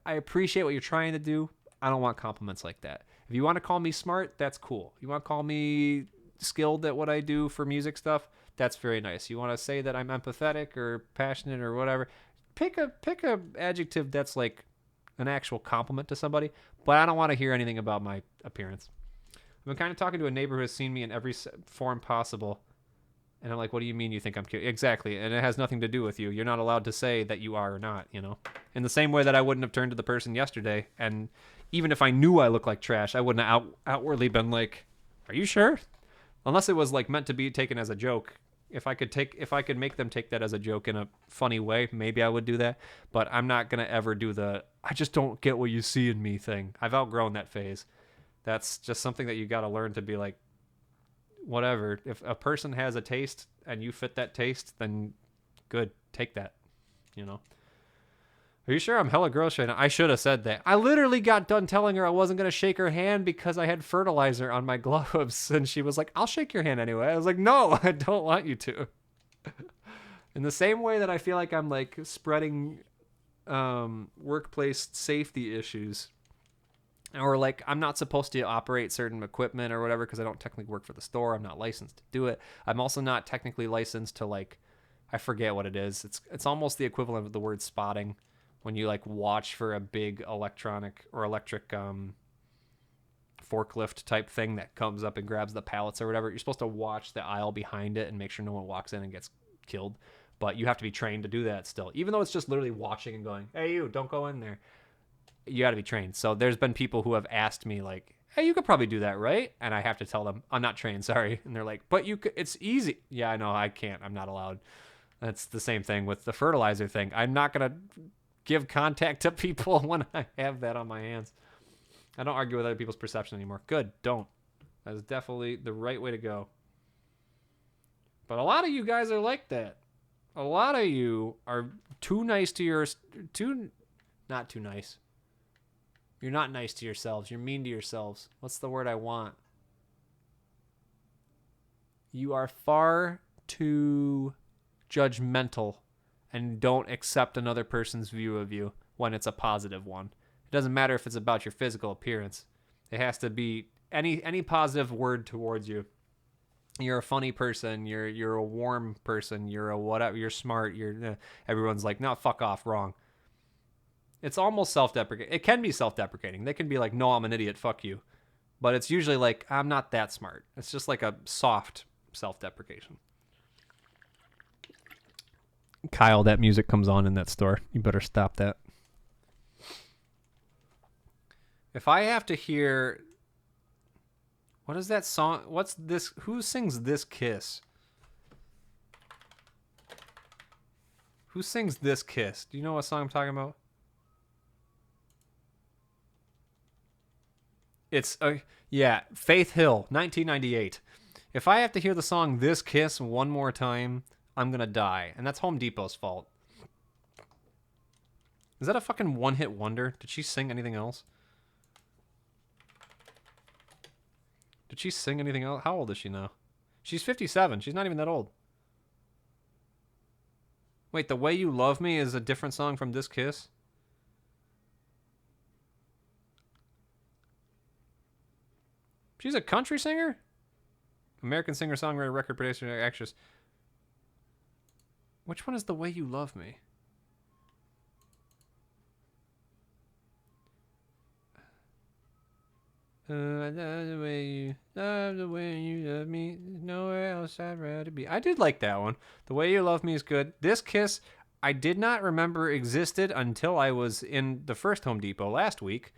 I appreciate what you're trying to do. I don't want compliments like that. If you want to call me smart, that's cool. You want to call me skilled at what I do for music stuff, that's very nice. You want to say that I'm empathetic or passionate or whatever, pick a adjective that's like an actual compliment to somebody, but I don't want to hear anything about my appearance. I've been kind of talking to a neighbor who has seen me in every form possible, and I'm like, what do you mean you think I'm cute? Exactly, and it has nothing to do with you. You're not allowed to say that you are or not, you know? In the same way that I wouldn't have turned to the person yesterday, and even if I knew I looked like trash, I wouldn't have outwardly been like, are you sure? Unless it was like meant to be taken as a joke, If I could make them take that as a joke in a funny way, maybe I would do that. But I'm not gonna ever do the I just don't get what you see in me thing. I've outgrown that phase. That's just something that you got to learn to be like, whatever. If a person has a taste and you fit that taste, then good, take that. You know. Are you sure I'm hella gross right now? I should have said that. I literally got done telling her I wasn't going to shake her hand because I had fertilizer on my gloves. And she was like, I'll shake your hand anyway. I was like, no, I don't want you to. In the same way that I feel like I'm like spreading workplace safety issues. Or like I'm not supposed to operate certain equipment or whatever because I don't technically work for the store. I'm not licensed to do it. I'm also not technically licensed to like, I forget what it is. It's almost the equivalent of the word spotting. When you like watch for a big electronic or electric forklift type thing that comes up and grabs the pallets or whatever, you're supposed to watch the aisle behind it and make sure no one walks in and gets killed. But you have to be trained to do that still, even though it's just literally watching and going, hey, you don't go in there. You got to be trained. So there's been people who have asked me like, hey, you could probably do that, right? And I have to tell them I'm not trained, sorry. And they're like, but you could, it's easy. Yeah, I know, I can't, I'm not allowed. That's the same thing with the fertilizer thing. I'm not gonna give contact to people when I have that on my hands. I don't argue with other people's perception anymore. Good, don't. That is definitely the right way to go. But a lot of you guys are like that. A lot of you are too nice to not too nice. You're not nice to yourselves. You're mean to yourselves. What's the word I want? You are far too judgmental and don't accept another person's view of you when it's a positive one. It doesn't matter if it's about your physical appearance. It has to be any positive word towards you. You're a funny person. You're a warm person. You're a whatever. You're smart. Everyone's like, no, fuck off. Wrong. It's almost self-deprecating. It can be self-deprecating. They can be like, no, I'm an idiot. Fuck you. But it's usually like, I'm not that smart. It's just like a soft self-deprecation. Kyle, that music comes on in that store. You better stop that. If I have to hear... What is that song? What's this? Who sings This Kiss? Who sings This Kiss? Do you know what song I'm talking about? It's, yeah, Faith Hill, 1998. If I have to hear the song This Kiss one more time, I'm gonna die. And that's Home Depot's fault. Is that a fucking one-hit wonder? Did she sing anything else? Did she sing anything else? How old is she now? She's 57. She's not even that old. Wait, The Way You Love Me is a different song from This Kiss? She's a country singer? American singer, songwriter, record producer, actress. Which one is The Way You Love Me? I love the way you love me. Nowhere else I'd rather be. I did like that one. The Way You Love Me is good. This Kiss, I did not remember existed until I was in the first Home Depot last week.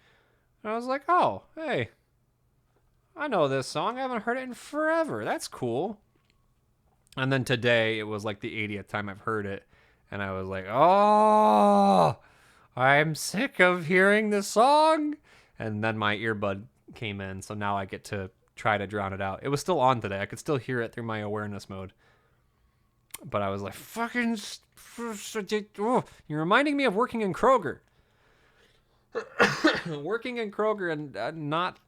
And I was like, oh, hey, I know this song. I haven't heard it in forever. That's cool. And then today, it was like the 80th time I've heard it. And I was like, oh, I'm sick of hearing this song. And then my earbud came in, so now I get to try to drown it out. It was still on today. I could still hear it through my awareness mode. But I was like, fucking... You're reminding me of working in Kroger. Working in Kroger and not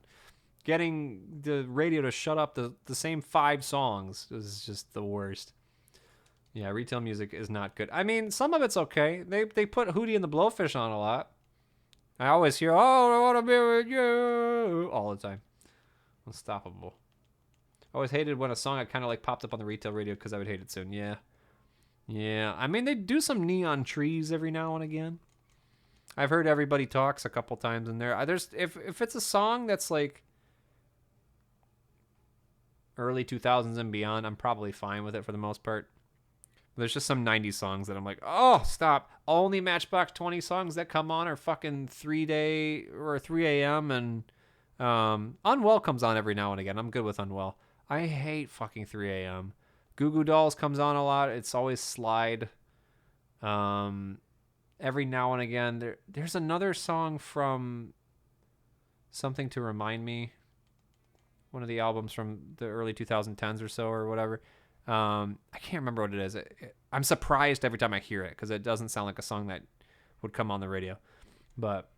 getting the radio to shut up the same 5 songs is just the worst. Yeah, retail music is not good. I mean, some of it's okay. They put Hootie and the Blowfish on a lot. I always hear, oh, I want to be with you, all the time. Unstoppable. I always hated when a song had kind of like popped up on the retail radio because I would hate it soon. Yeah. Yeah. I mean, they do some Neon Trees every now and again. I've heard Everybody Talks a couple times in there. If it's a song that's like early 2000s and beyond, I'm probably fine with it for the most part. There's just some 90s songs that I'm like, oh, stop. Only Matchbox 20 songs that come on are fucking 3 a.m. and Unwell comes on every now and again. I'm good with Unwell. I hate fucking 3 a.m. Goo Goo Dolls comes on a lot. It's always Slide. Every now and again, there's another song from Something to Remind Me, one of the albums from the early 2010s or so or whatever. I can't remember what it is. I'm surprised every time I hear it because it doesn't sound like a song that would come on the radio. But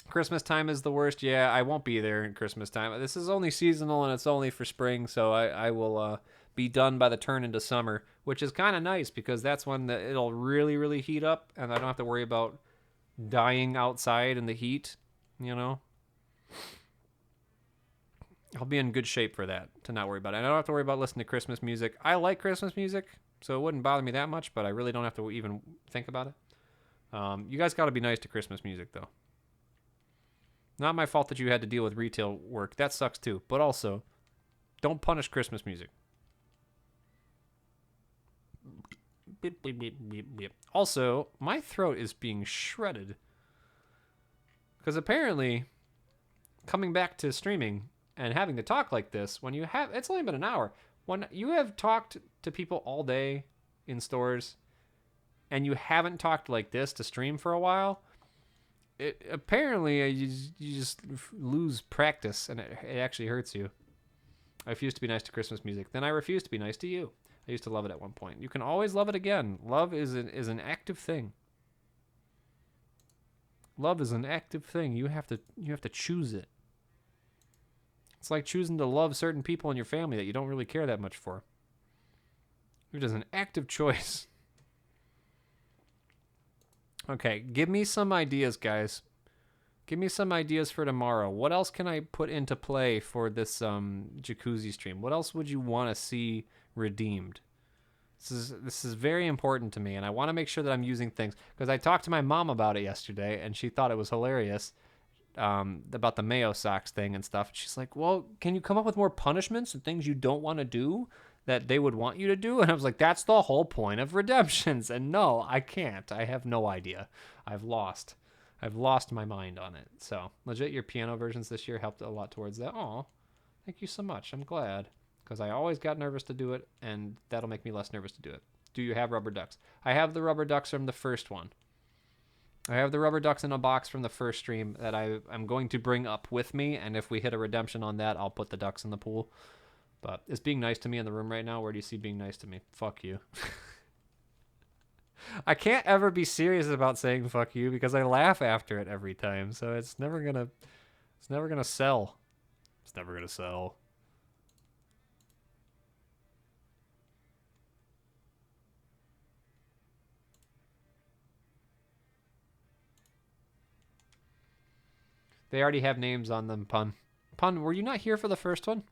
Christmas time is the worst. Yeah, I won't be there in Christmas time. This is only seasonal and it's only for spring, so I will be done by the turn into summer, which is kind of nice because that's when it'll really, really heat up and I don't have to worry about dying outside in the heat, you know? I'll be in good shape for that, to not worry about it. I don't have to worry about listening to Christmas music. I like Christmas music, so it wouldn't bother me that much, but I really don't have to even think about it. You guys got to be nice to Christmas music, though. Not my fault that you had to deal with retail work. That sucks, too. But also, don't punish Christmas music. Beep, beep, beep, beep, beep. Also, my throat is being shredded. Because apparently, coming back to streaming and having to talk like this, when you have, it's only been an hour. When you have talked to people all day in stores and you haven't talked like this to stream for a while, apparently you just lose practice and it actually hurts you. I refuse to be nice to Christmas music. Then I refuse to be nice to you. I used to love it at one point. You can always love it again. Love is an active thing. Love is an active thing. You have to choose it. It's like choosing to love certain people in your family that you don't really care that much for. It is an active choice. Okay, give me some ideas, guys. Give me some ideas for tomorrow. What else can I put into play for this jacuzzi stream? What else would you want to see redeemed? This is very important to me, and I want to make sure that I'm using things. Because I talked to my mom about it yesterday, and she thought it was hilarious. About the Mayo socks thing and stuff. She's like, well, can you come up with more punishments and things you don't want to do that they would want you to do? And I was like, that's the whole point of redemptions. And no, I can't. I have no idea. I've lost my mind on it. So legit, your piano versions this year helped a lot towards that. Aw, thank you so much. I'm glad because I always got nervous to do it and that'll make me less nervous to do it. Do you have rubber ducks? I have the rubber ducks from the first one. I have the rubber ducks in a box from the first stream that I'm going to bring up with me, and if we hit a redemption on that, I'll put the ducks in the pool. But is being nice to me in the room right now? Where do you see being nice to me? Fuck you. I can't ever be serious about saying fuck you because I laugh after it every time, so it's never gonna sell. It's never gonna sell. They already have names on them, Pun. Pun, were you not here for the first one?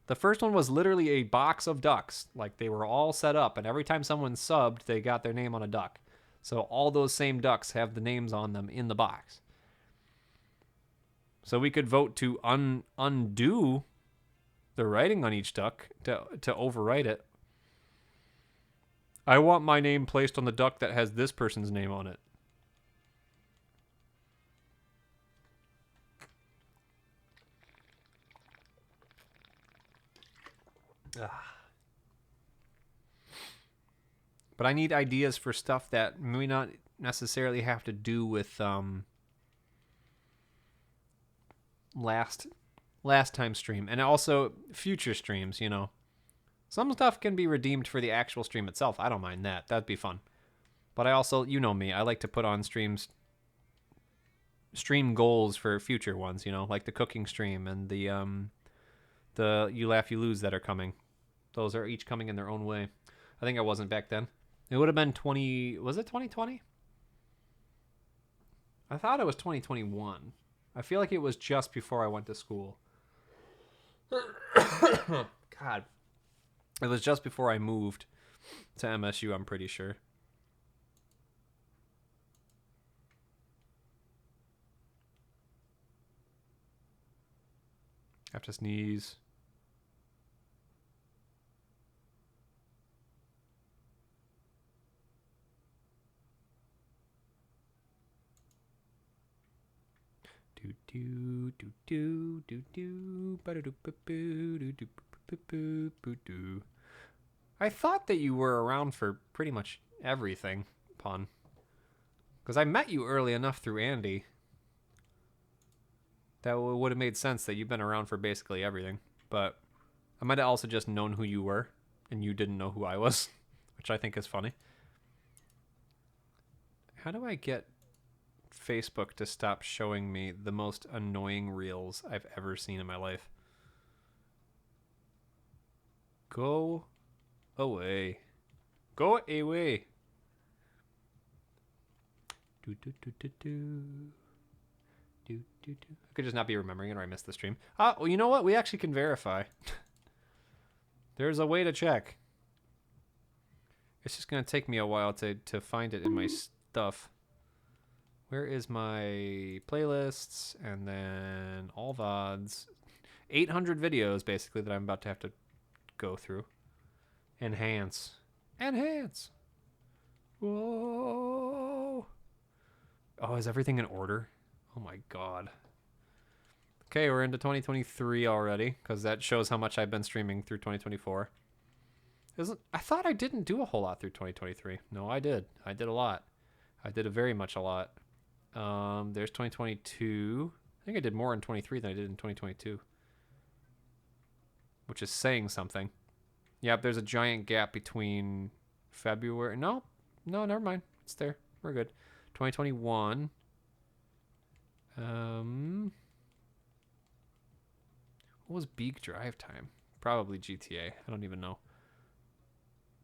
The first one was literally a box of ducks. Like, they were all set up, and every time someone subbed, they got their name on a duck. So all those same ducks have the names on them in the box. So we could vote to undo the writing on each duck, to overwrite it. I want my name placed on the duck that has this person's name on it. But I need ideas for stuff that may not necessarily have to do with last time stream, and also future streams, you know. Some stuff can be redeemed for the actual stream itself. I don't mind that. That'd be fun. But I also, you know me, I like to put on stream goals for future ones, you know, like the cooking stream and the You Laugh You Lose that are coming. Those are each coming in their own way. I think I wasn't back then. It would have been was it 2020? I thought it was 2021. I feel like it was just before I went to school. God. It was just before I moved to MSU, I'm pretty sure. I have to sneeze. Do do do do do do ba do do do do do do. I thought that you were around for pretty much everything, Pun. Because I met you early enough through Andy. That would have made sense that you've been around for basically everything. But I might have also just known who you were, and you didn't know who I was, which I think is funny. How do I get Facebook to stop showing me the most annoying reels I've ever seen in my life? Go away. Go away. Do, do, do, do, do. Do, do, do. I could just not be remembering it, or I missed the stream. Ah, well, you know what? We actually can verify. There's a way to check. It's just going to take me a while to find it in my stuff. Where is my playlists? And then all VODs. 800 videos, basically, that I'm about to have to go through. Enhance. Enhance. Whoa. Oh, is everything in order? Oh my god. Okay, we're into 2023 already, because that shows how much I've been streaming through 2024. I thought I didn't do a whole lot through 2023. No, I did. I did a lot. I did very much a lot. There's 2022. I think I did more in 23 than I did in 2022. Which is saying something. Yep, there's a giant gap between February. No, never mind. It's there. We're good. 2021. What was Beak Drive time? Probably GTA. I don't even know.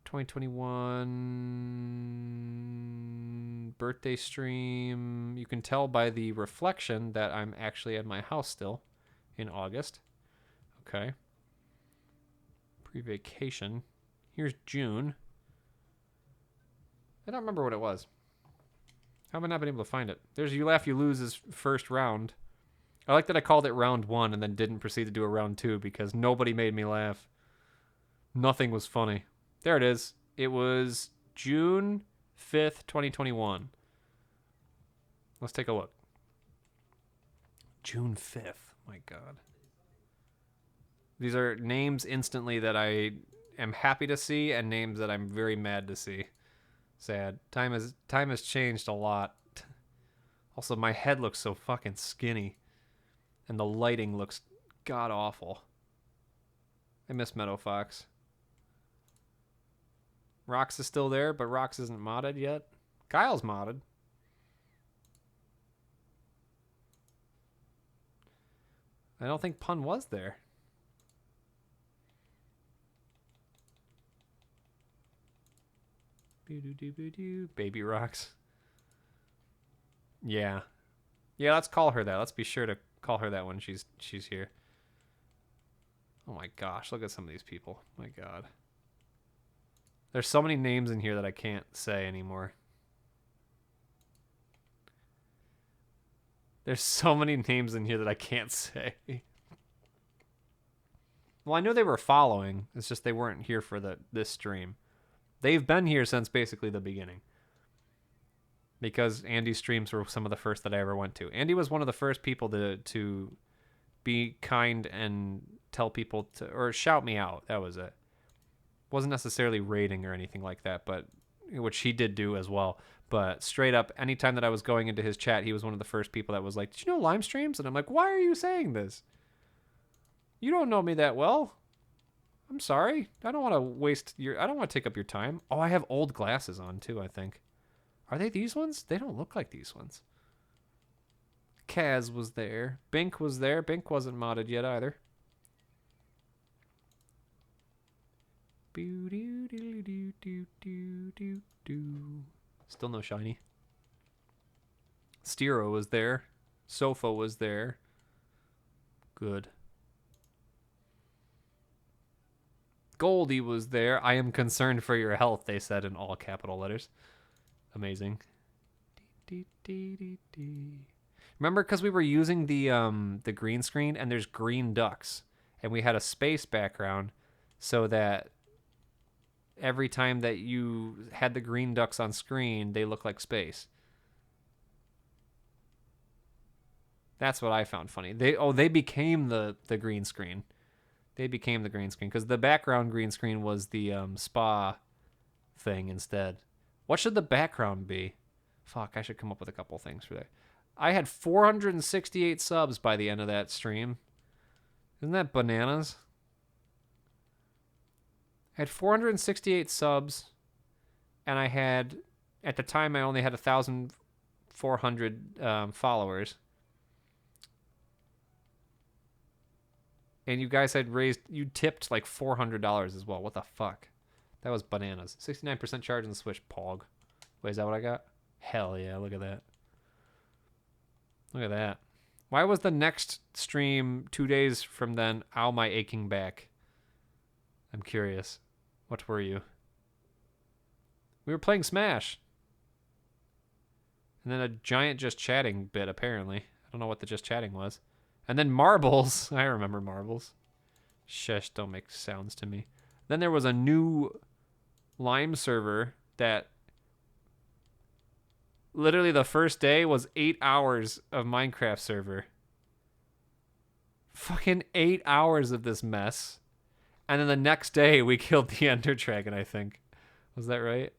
2021 birthday stream. You can tell by the reflection that I'm actually at my house still in August. Okay. Pre-vacation. Here's June. I don't remember what it was. How have I not been able to find it? There's You Laugh, You Lose's first round. I like that I called it round 1 and then didn't proceed to do a round 2 because nobody made me laugh. Nothing was funny. There it is. It was June 5th, 2021. Let's take a look. June 5th. My God. These are names instantly that I am happy to see and names that I'm very mad to see. Sad. Time has changed a lot. Also, my head looks so fucking skinny. And the lighting looks god-awful. I miss Meadow Fox. Rox is still there, but Rox isn't modded yet. Kyle's modded. I don't think Pun was there. Baby Rox. Yeah. Yeah, let's call her that. Let's be sure to call her that when she's here. Oh my gosh, look at some of these people. My God. There's so many names in here that I can't say anymore. There's so many names in here that I can't say. Well, I knew they were following. It's just they weren't here for this stream. They've been here since basically the beginning. Because Andy's streams were some of the first that I ever went to. Andy was one of the first people to be kind and tell people to, or shout me out. That was it. Wasn't necessarily rating or anything like that, but which he did do as well. But straight up, anytime that I was going into his chat, he was one of the first people that was like, "Did you know Lime streams?" And I'm like, "Why are you saying this? You don't know me that well. I'm sorry. I don't want to take up your time." Oh, I have old glasses on too, I think. Are they these ones? They don't look like these ones. Kaz was there. Bink was there. Bink wasn't modded yet either. Still no shiny. Stero was there. Sofa was there. Good. Goldie was there. "I am concerned for your health," they said in all capital letters. Amazing. Remember, because we were using the green screen and there's green ducks, and we had a space background so that every time that you had the green ducks on screen, they look like space. That's what I found funny. They became the green screen. They became the green screen because the background green screen was the spa thing instead. What should the background be? Fuck, I should come up with a couple things for that. I had 468 subs by the end of that stream. Isn't that bananas? I had 468 subs, and I had, at the time, I only had 1,400 followers. And you guys had you tipped like $400 as well. What the fuck? That was bananas. 69% charge on the Switch. Pog. Wait, is that what I got? Hell yeah, look at that. Look at that. Why was the next stream 2 days from then, ow, my aching back? I'm curious. What were you? We were playing Smash. And then a giant just chatting bit, apparently. I don't know what the just chatting was. And then marbles. I remember marbles. Shush, don't make sounds to me. Then there was a new Lime server that literally the first day was 8 hours of Minecraft server. Fucking 8 hours of this mess. And then the next day we killed the Ender Dragon, I think. Was that right?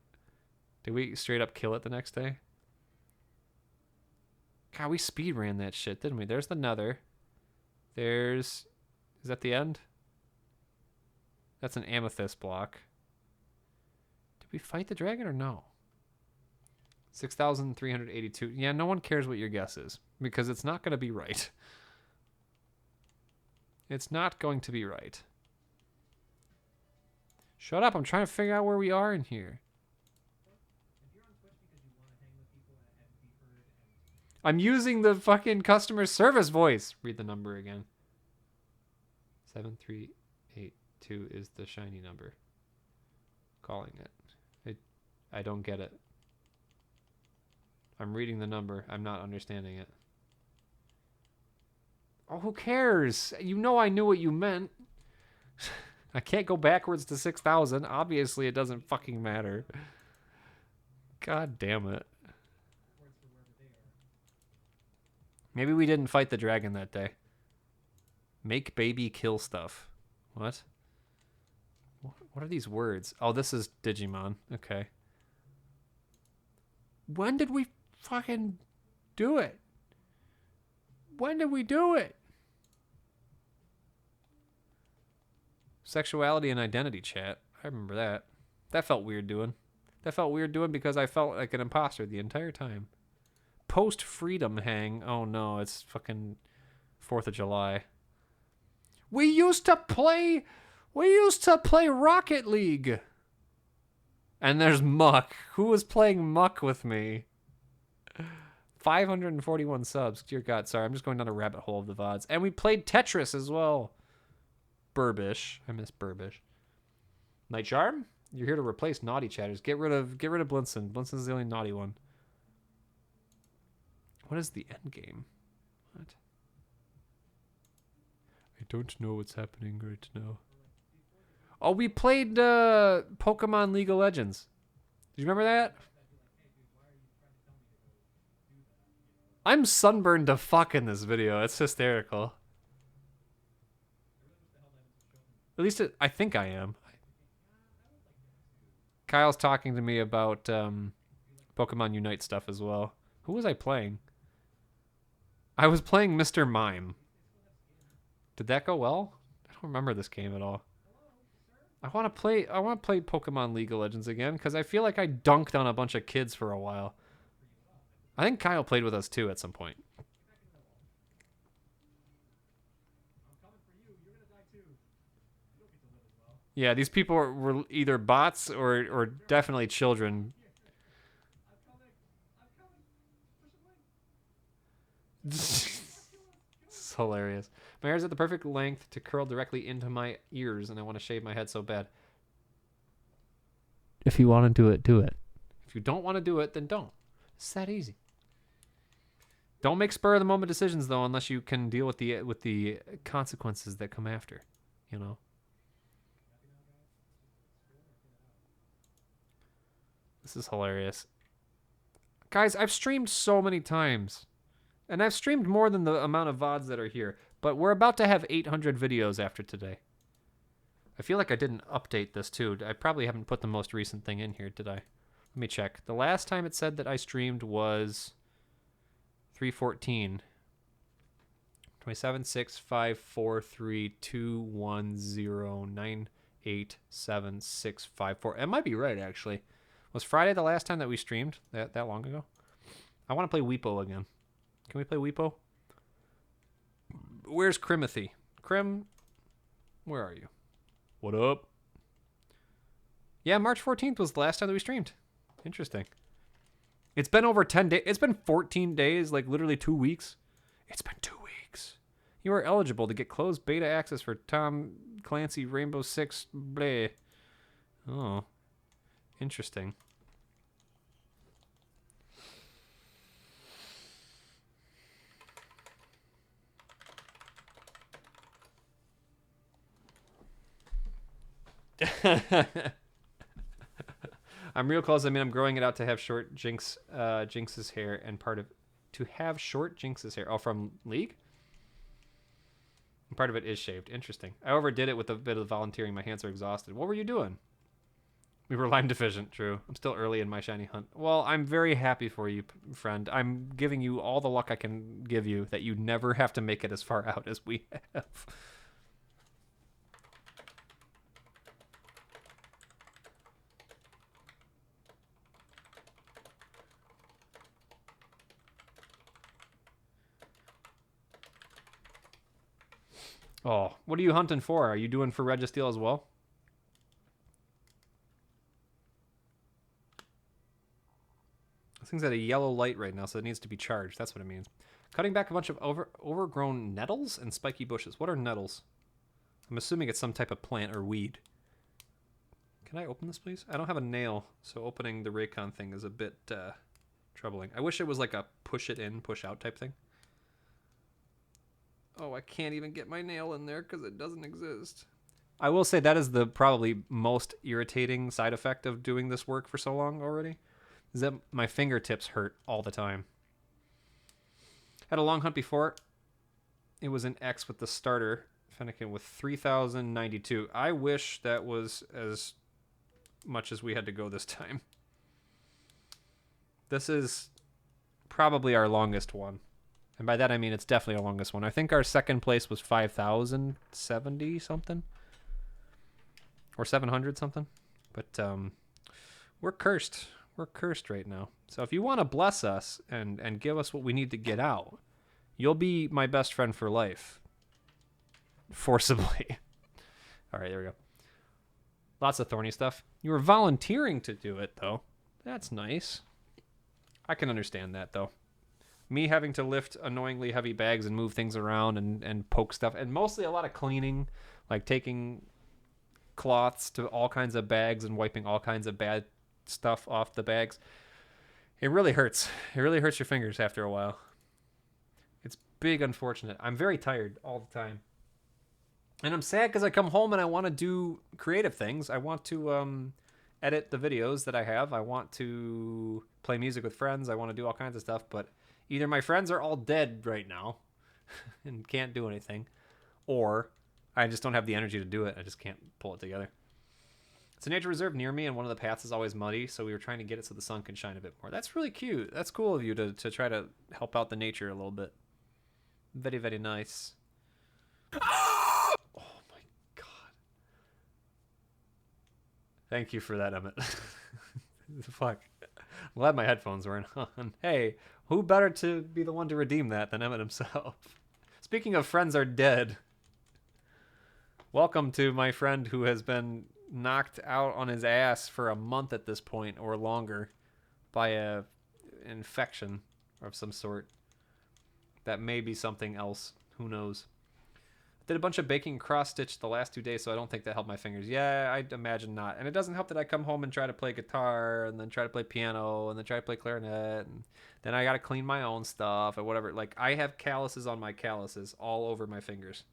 Did we straight up kill it the next day? God, we speed ran that shit, didn't we? There's the Nether. Is that the end? That's an amethyst block. Did we fight the dragon or no? 6,382. Yeah, no one cares what your guess is because it's not going to be right. It's not going to be right. Shut up, I'm trying to figure out where we are in here. I'm using the fucking customer service voice. Read the number again. 7382 is the shiny number. Calling it. I don't get it. I'm reading the number. I'm not understanding it. Oh, who cares? You know I knew what you meant. I can't go backwards to 6,000. Obviously, it doesn't fucking matter. God damn it. Maybe we didn't fight the dragon that day. Make baby kill stuff. What? What are these words? Oh, this is Digimon. Okay. When did we fucking do it? When did we do it? Sexuality and identity chat. I remember that. That felt weird doing. That felt weird doing because I felt like an imposter the entire time. Post-freedom hang. Oh no, it's fucking 4th of July. We used to play Rocket League. And there's Muck. Who was playing Muck with me? 541 subs. Dear God, sorry. I'm just going down a rabbit hole of the VODs. And we played Tetris as well. Burbish. I miss Burbish. Night Charm? You're here to replace naughty chatters. Get rid of Blinson. Blinson's the only naughty one. What is the end game? What? I don't know what's happening right now. Oh, we played Pokemon League of Legends. Do you remember that? I'm sunburned to fuck in this video. It's hysterical. At least I think I am. Kyle's talking to me about Pokemon Unite stuff as well. Who was I playing? I was playing Mr. Mime. Did that go well? I don't remember this game at all. I want to play Pokemon League of Legends again because I feel like I dunked on a bunch of kids for a while. I think Kyle played with us too at some point. Yeah, these people were either bots or definitely children. This is hilarious. My hair's at the perfect length to curl directly into my ears, and I want to shave my head so bad. If you want to do it, do it. If you don't want to do it, then don't. It's that easy. Don't make spur of the moment decisions though, unless you can deal with the consequences that come after. You know. This is hilarious. Guys, I've streamed so many times. And I've streamed more than the amount of VODs that are here, but we're about to have 800 videos after today. I feel like I didn't update this too. I probably haven't put the most recent thing in here, did I? Let me check. The last time it said that I streamed was 314. 27 6 5 4 3 2 1 0 9 8 7 6 5 4. It might be right, actually. Was Friday the last time that we streamed that long ago? I want to play Weepo again. Can we play Weepo? Where's Crimothy? Crim, where are you? What up? Yeah, March 14th was the last time that we streamed. Interesting. It's been over 10 days. It's been 14 days, like literally 2 weeks. It's been 2 weeks. You are eligible to get closed beta access for Tom Clancy Rainbow Six. Bleh. Oh, interesting. I'm real close. I mean, I'm growing it out to have short Jinx's hair, and part of to have short Jinx's hair. Oh, from League. And part of it is shaved. Interesting. I overdid it with a bit of volunteering. My hands are exhausted. What were you doing? We were Lyme deficient. True. I'm still early in my shiny hunt. Well, I'm very happy for you, friend. I'm giving you all the luck I can give you that you never have to make it as far out as we have. Oh, what are you hunting for? Are you doing for Registeel as well? This thing's at a yellow light right now, so it needs to be charged. That's what it means. Cutting back a bunch of overgrown nettles and spiky bushes. What are nettles? I'm assuming it's some type of plant or weed. Can I open this, please? I don't have a nail, so opening the Raycon thing is a bit troubling. I wish it was like a push it in, push out type thing. Oh, I can't even get my nail in there because it doesn't exist. I will say that is the probably most irritating side effect of doing this work for so long already, is that my fingertips hurt all the time. Had a long hunt before. It was an X with the starter, Fennekin with 3,092. I wish that was as much as we had to go this time. This is probably our longest one. And by that I mean it's definitely our longest one. I think our second place was 5,070 something. Or 700 something. But we're cursed. We're cursed right now. So if you want to bless us and give us what we need to get out, you'll be my best friend for life. Forcibly. All right, there we go. Lots of thorny stuff. You were volunteering to do it, though. That's nice. I can understand that, though. Me having to lift annoyingly heavy bags and move things around and poke stuff, and mostly a lot of cleaning, like taking cloths to all kinds of bags and wiping all kinds of bad stuff off the bags. It really hurts. It really hurts your fingers after a while. It's big unfortunate. I'm very tired all the time. And I'm sad because I come home and I want to do creative things. I want to edit the videos that I have. I want to play music with friends. I want to do all kinds of stuff, but either my friends are all dead right now and can't do anything, or I just don't have the energy to do it. I just can't pull it together. It's a nature reserve near me, and one of the paths is always muddy, so we were trying to get it so the sun can shine a bit more. That's really cute. That's cool of you to try to help out the nature a little bit. Very, very nice. Oh my god. Thank you for that, Emmett. Fuck. I'm glad my headphones weren't on. Hey, who better to be the one to redeem that than Emmett himself? Speaking of friends are dead, welcome to my friend who has been knocked out on his ass for a month at this point or longer by a infection of some sort. That may be something else. Who knows? Did a bunch of baking cross stitch the last 2 days, so I don't think that helped my fingers. Yeah, I'd imagine not. And it doesn't help that I come home and try to play guitar, and then try to play piano, and then try to play clarinet, and then I gotta clean my own stuff, or whatever. Like, I have calluses on my calluses all over my fingers.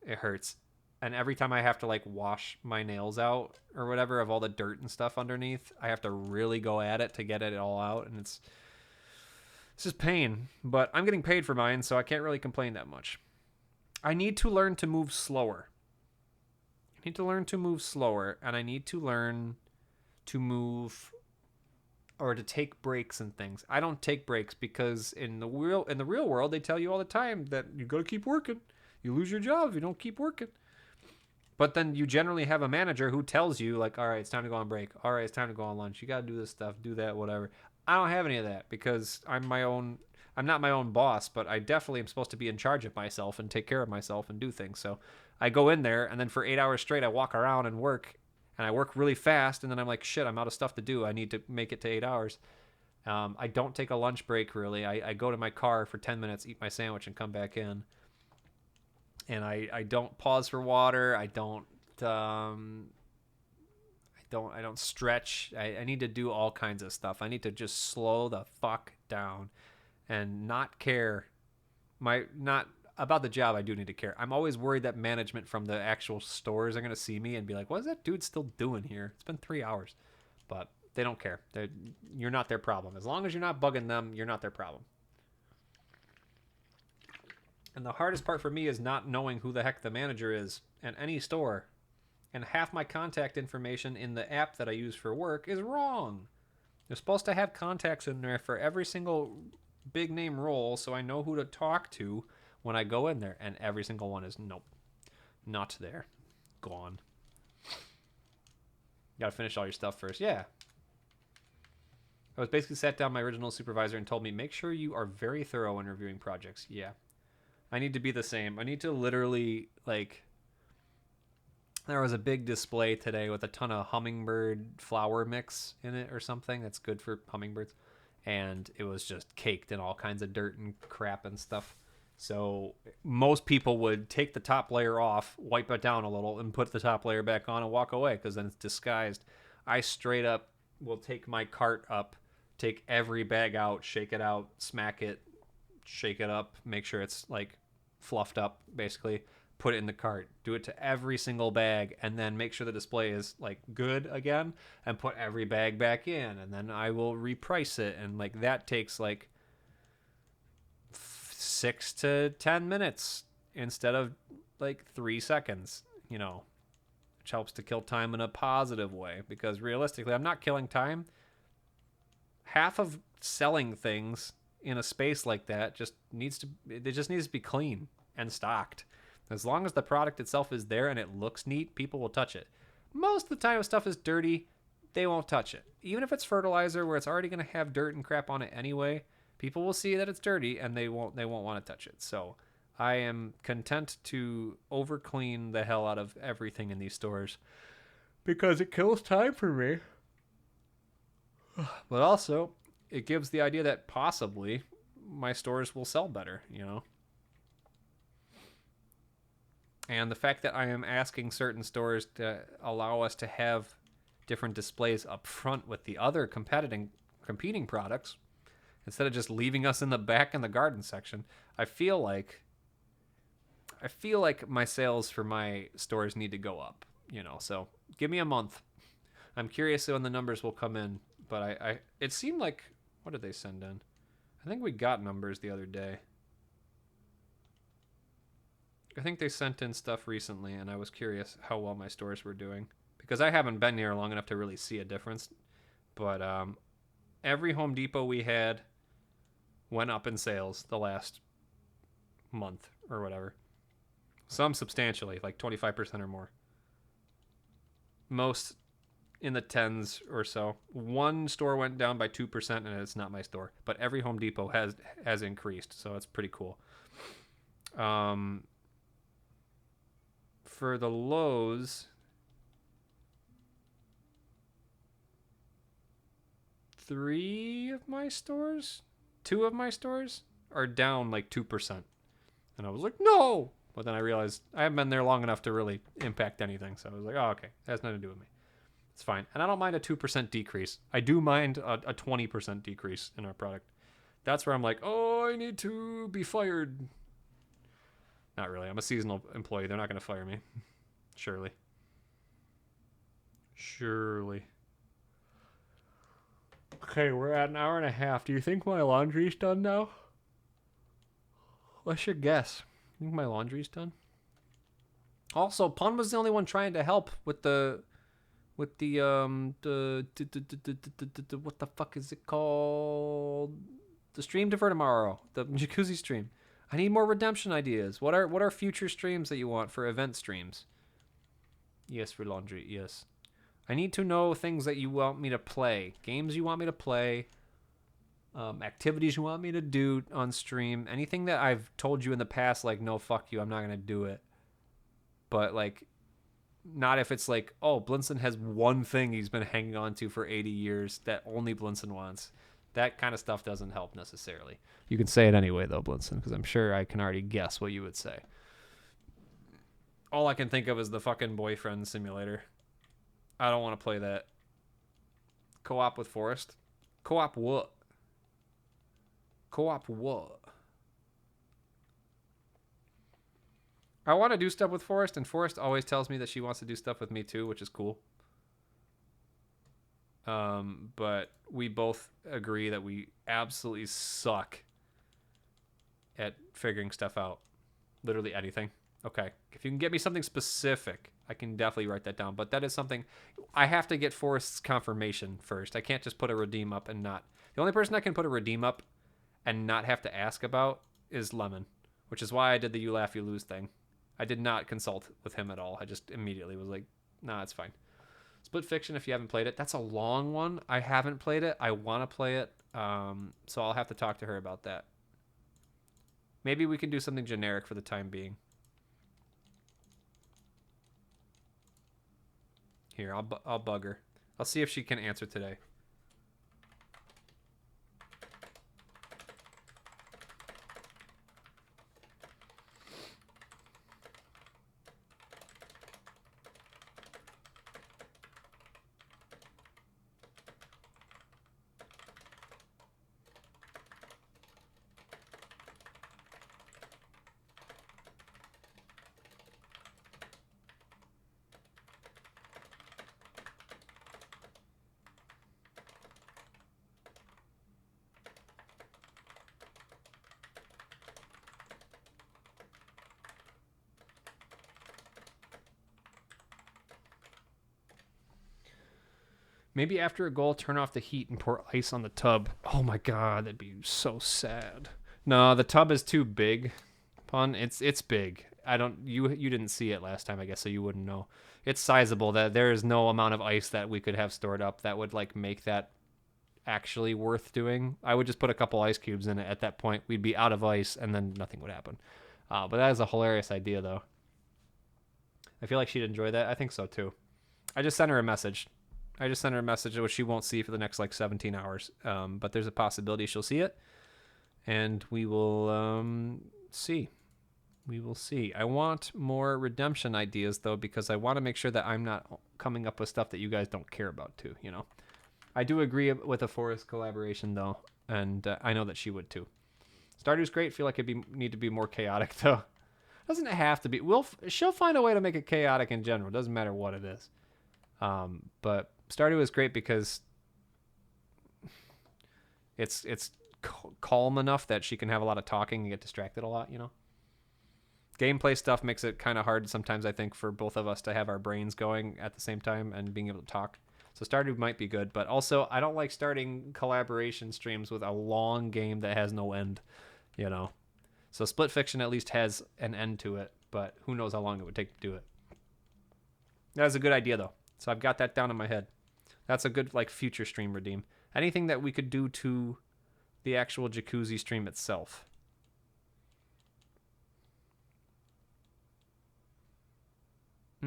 It hurts. And every time I have to, like, wash my nails out, or whatever, of all the dirt and stuff underneath, I have to really go at it to get it all out, and it's This is pain, but I'm getting paid for mine, so I can't really complain that much. I need to learn to move slower. And I need to learn to move or to take breaks and things. I don't take breaks because in the real world they tell you all the time that you got to keep working. You lose your job if you don't keep working. But then you generally have a manager who tells you like, all right, it's time to go on break. All right, it's time to go on lunch. You got to do this stuff, do that, whatever. I don't have any of that because I'm not my own boss, but I definitely am supposed to be in charge of myself and take care of myself and do things. So I go in there and then for 8 hours straight I walk around and work, and I work really fast, and then I'm like, shit, I'm out of stuff to do. I need to make it to 8 hours. I don't take a lunch break, really. I go to my car for 10 minutes, eat my sandwich, and come back in. And I don't pause for water. I don't stretch. I need to do all kinds of stuff. I need to just slow the fuck down and not care. Not about the job. I do need to care. I'm always worried that management from the actual stores are going to see me and be like, what is that dude still doing here? It's been 3 hours. But they don't care. You're not their problem. As long as you're not bugging them, you're not their problem. And the hardest part for me is not knowing who the heck the manager is at any store. And half my contact information in the app that I use for work is wrong. You're supposed to have contacts in there for every single big name role so I know who to talk to when I go in there. And every single one is nope. Not there. Gone. You gotta finish all your stuff first. Yeah. I was basically sat down my original supervisor and told me, make sure you are very thorough when reviewing projects. Yeah. I need to be the same. I need to literally, like, there was a big display today with a ton of hummingbird flower mix in it or something that's good for hummingbirds. And it was just caked in all kinds of dirt and crap and stuff. So most people would take the top layer off, wipe it down a little, and put the top layer back on and walk away because then it's disguised. I straight up will take my cart up, take every bag out, shake it out, smack it, shake it up, make sure it's like fluffed up, basically, put it in the cart, do it to every single bag, and then make sure the display is like good again and put every bag back in, and then I will reprice it, and like that takes like 6 to 10 minutes instead of like 3 seconds, you know, which helps to kill time in a positive way because realistically I'm not killing time. Half of selling things in a space like that just needs to be clean and stocked. As long as the product itself is there and it looks neat, people will touch it. Most of the time if stuff is dirty, they won't touch it. Even if it's fertilizer where it's already going to have dirt and crap on it anyway, people will see that it's dirty and they won't want to touch it. So I am content to over clean the hell out of everything in these stores because it kills time for me. But also it gives the idea that possibly my stores will sell better, you know. And the fact that I am asking certain stores to allow us to have different displays up front with the other competing products instead of just leaving us in the back in the garden section, I feel like my sales for my stores need to go up, you know. So give me a month. I'm curious when the numbers will come in, but it seemed like, what did they send in? I think we got numbers the other day. I think they sent in stuff recently, and I was curious how well my stores were doing because I haven't been here long enough to really see a difference. But every Home Depot we had went up in sales the last month or whatever. Some substantially, like 25% or more. Most in the tens or so. One store went down by 2%, and it's not my store. But every Home Depot has increased, so it's pretty cool. For the Lowe's, 2 of my stores are down like 2%. And I was like, no! But then I realized I haven't been there long enough to really impact anything. So I was like, oh, okay. That has nothing to do with me. It's fine. And I don't mind a 2% decrease. I do mind a 20% decrease in our product. That's where I'm like, oh, I need to be fired. Not really. I'm a seasonal employee. They're not going to fire me. Surely. Okay, we're at an hour and a half. Do you think my laundry's done now? What's your guess? You think my laundry's done? Also, Pun was the only one trying to help with the what the fuck is it called? The stream for tomorrow, the jacuzzi stream. I need more redemption ideas. What are future streams that you want for event streams? Yes, for laundry. Yes. I need to know things that you want me to play, games you want me to play, activities you want me to do on stream. Anything that I've told you in the past, like no, fuck you, I'm not gonna do it. But like, not if it's like, oh, Blinson has one thing he's been hanging on to for 80 years that only Blinson wants. That kind of stuff doesn't help necessarily. You can say it anyway, though, Blinson, because I'm sure I can already guess what you would say. All I can think of is the fucking boyfriend simulator. I don't want to play that. Co-op with Forrest? Co-op what? Co-op what? I want to do stuff with Forrest, and Forrest always tells me that she wants to do stuff with me too, which is cool. But we both agree that we absolutely suck at figuring stuff out. Literally anything. Okay. If you can get me something specific, I can definitely write that down. But that is something I have to get Forrest's confirmation first. I can't just put a redeem up and not. The only person I can put a redeem up and not have to ask about is Lemon, which is why I did the you laugh, you lose thing. I did not consult with him at all. I just immediately was like, nah, it's fine. Split Fiction, if you haven't played it, that's a long one. I haven't played it. I want to play it. So I'll have to talk to her about that. Maybe we can do something generic for the time being. Here, I'll bug her. I'll see if she can answer today. Maybe after a goal, turn off the heat and pour ice on the tub. Oh my god, that'd be so sad. No, the tub is too big. Pun, it's big. I don't you didn't see it last time, I guess, so you wouldn't know. It's sizable. That there is no amount of ice that we could have stored up that would like make that actually worth doing. I would just put a couple ice cubes in it. At that point, we'd be out of ice, and then nothing would happen. But that is a hilarious idea, though. I feel like she'd enjoy that. I think so too. I just sent her a message. Which she won't see for the next like 17 hours. But there's a possibility she'll see it, and we will see. We will see. I want more redemption ideas though, because I want to make sure that I'm not coming up with stuff that you guys don't care about too. You know, I do agree with a Forest collaboration though, and I know that she would too. Stardew's great. Feel like need to be more chaotic though. Doesn't it have to be? She'll find a way to make it chaotic in general. Doesn't matter what it is. But Stardew is great because it's calm enough that she can have a lot of talking and get distracted a lot, you know. Gameplay stuff makes it kind of hard sometimes, I think, for both of us to have our brains going at the same time and being able to talk. So Stardew might be good, but also I don't like starting collaboration streams with a long game that has no end, you know. So Split Fiction at least has an end to it, but who knows how long it would take to do it. That's a good idea though. So I've got that down in my head. That's a good like future stream redeem. Anything that we could do to the actual jacuzzi stream itself. I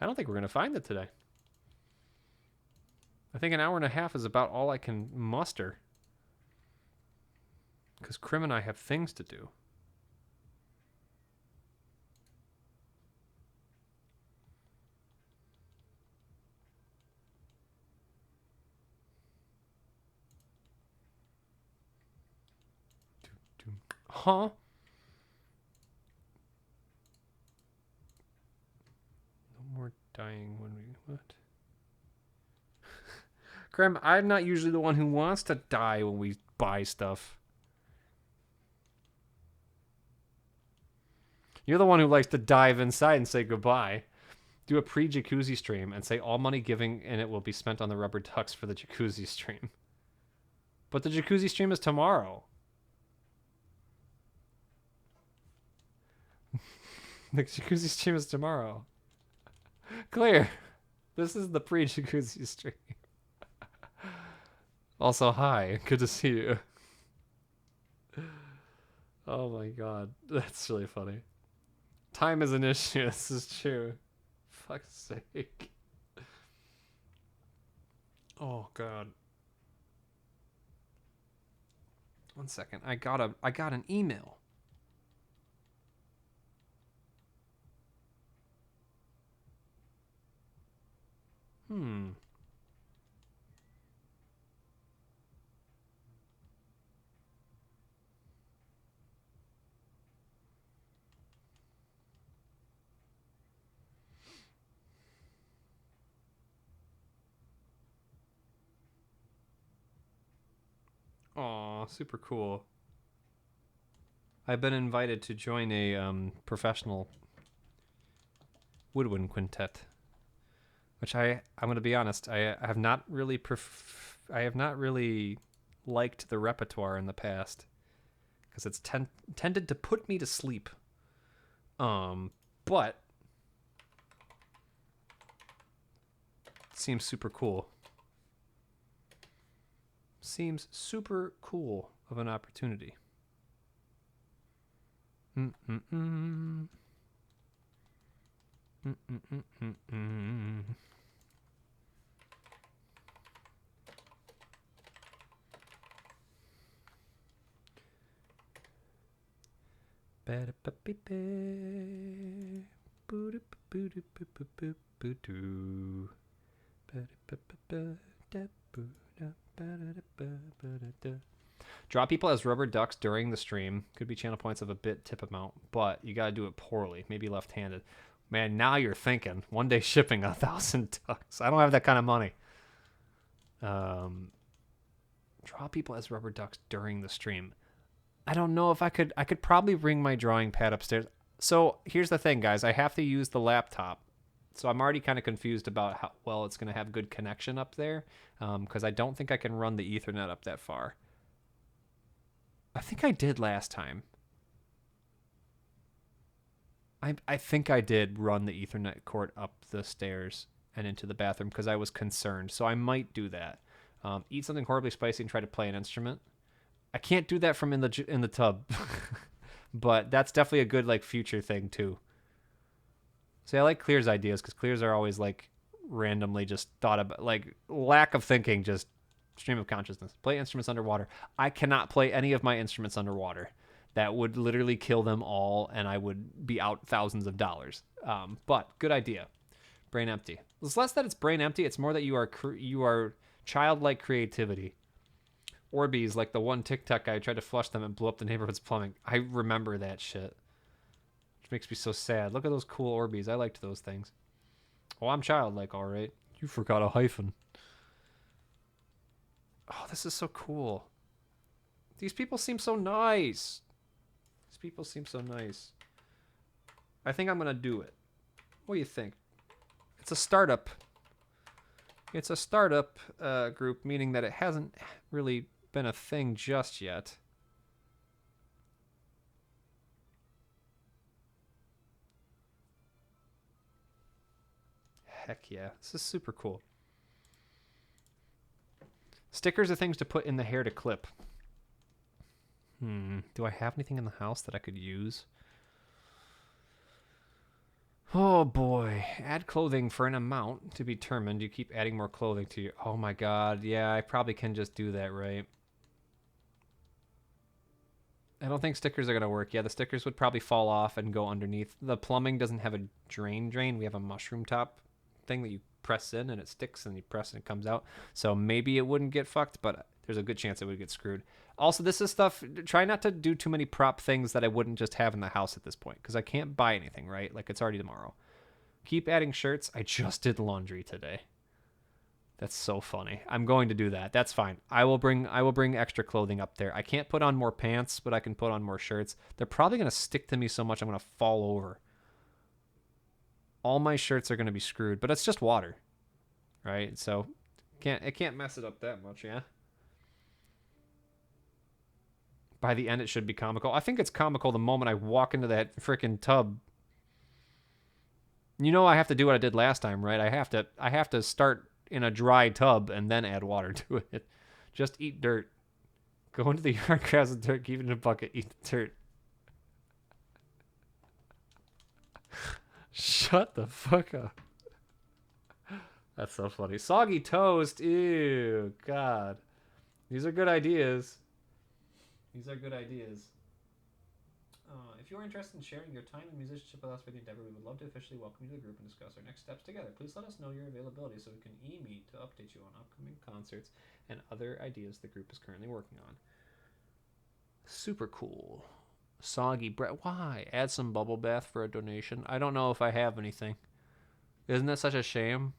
don't think we're going to find it today. I think an hour and a half is about all I can muster. Because Krim and I have things to do. Huh? No more dying when we... What? Graham, I'm not usually the one who wants to die when we buy stuff. You're the one who likes to dive inside and say goodbye. Do a pre-jacuzzi stream and say all money giving and it will be spent on the rubber ducks for the jacuzzi stream. But the jacuzzi stream is tomorrow. The jacuzzi stream is tomorrow. Clear. This is the pre-jacuzzi stream. Also, hi. Good to see you. Oh my god. That's really funny. Time is an issue. This is true. Fuck's sake. Oh god. 1 second. I got an email. Aw, super cool. I've been invited to join a professional woodwind quintet, which I'm going to be honest, I have not really liked the repertoire in the past because it's tended to put me to sleep. But it seems super cool. Seems super cool of an opportunity. Draw people as rubber ducks during the stream. Could be channel points of a bit tip amount, but you gotta do it poorly. Maybe left-handed. Man, now you're thinking. One day shipping 1,000 ducks. I don't have that kind of money. Draw people as rubber ducks during the stream. I don't know if I could. I could probably bring my drawing pad upstairs. So here's the thing, guys. I have to use the laptop. So I'm already kind of confused about how well it's going to have good connection up there, because I don't think I can run the Ethernet up that far. I think I did last time. I think I did run the Ethernet cord up the stairs and into the bathroom because I was concerned. So I might do that. Eat something horribly spicy and try to play an instrument. I can't do that from in the tub, but that's definitely a good like future thing too. See, I like Clear's ideas because Clear's are always like randomly just thought about, like lack of thinking, just stream of consciousness. Play instruments underwater. I cannot play any of my instruments underwater. That would literally kill them all, and I would be out thousands of dollars. But good idea. Brain empty. It's less that it's brain empty. It's more that you are childlike creativity. Orbeez, like the one TikTok guy who tried to flush them and blew up the neighborhood's plumbing. I remember that shit. Which makes me so sad. Look at those cool Orbeez. I liked those things. Oh, I'm childlike, all right. You forgot a hyphen. Oh, this is so cool. These people seem so nice. These people seem so nice. I think I'm going to do it. What do you think? It's a startup. It's a startup group, meaning that it hasn't really been a thing just yet. Heck yeah. This is super cool. Stickers are things to put in the hair to clip. Do I have anything in the house that I could use? Oh boy. Add clothing for an amount to be determined. You keep adding more clothing to your... Oh my god. Yeah, I probably can just do that, right? I don't think stickers are going to work. Yeah, the stickers would probably fall off and go underneath. The plumbing doesn't have a drain. We have a mushroom top thing that you press in and it sticks, and you press and it comes out. So maybe it wouldn't get fucked, but there's a good chance it would get screwed. Also, this is stuff, try not to do too many prop things that I wouldn't just have in the house at this point, because I can't buy anything, right? Like, it's already tomorrow. Keep adding shirts. I just did laundry today. That's so funny. I'm going to do that. That's fine. I will bring extra clothing up there. I can't put on more pants, but I can put on more shirts. They're probably going to stick to me so much I'm going to fall over. All my shirts are going to be screwed, but it's just water, right? So it can't mess it up that much, yeah? By the end, it should be comical. I think it's comical the moment I walk into that freaking tub. You know, I have to do what I did last time, right? I have to start in a dry tub and then add water to it. Just eat dirt. Go into the yard, grab some dirt, keep it in a bucket, eat the dirt. Shut the fuck up. That's so funny. Soggy toast. Ew, God. These are good ideas. These are good ideas. If you are interested in sharing your time and musicianship with us for the endeavor, we would love to officially welcome you to the group and discuss our next steps together. Please let us know your availability so we can e-meet to update you on upcoming concerts and other ideas the group is currently working on. Super cool. Soggy bread. Why? Add some bubble bath for a donation. I don't know if I have anything. Isn't that such a shame?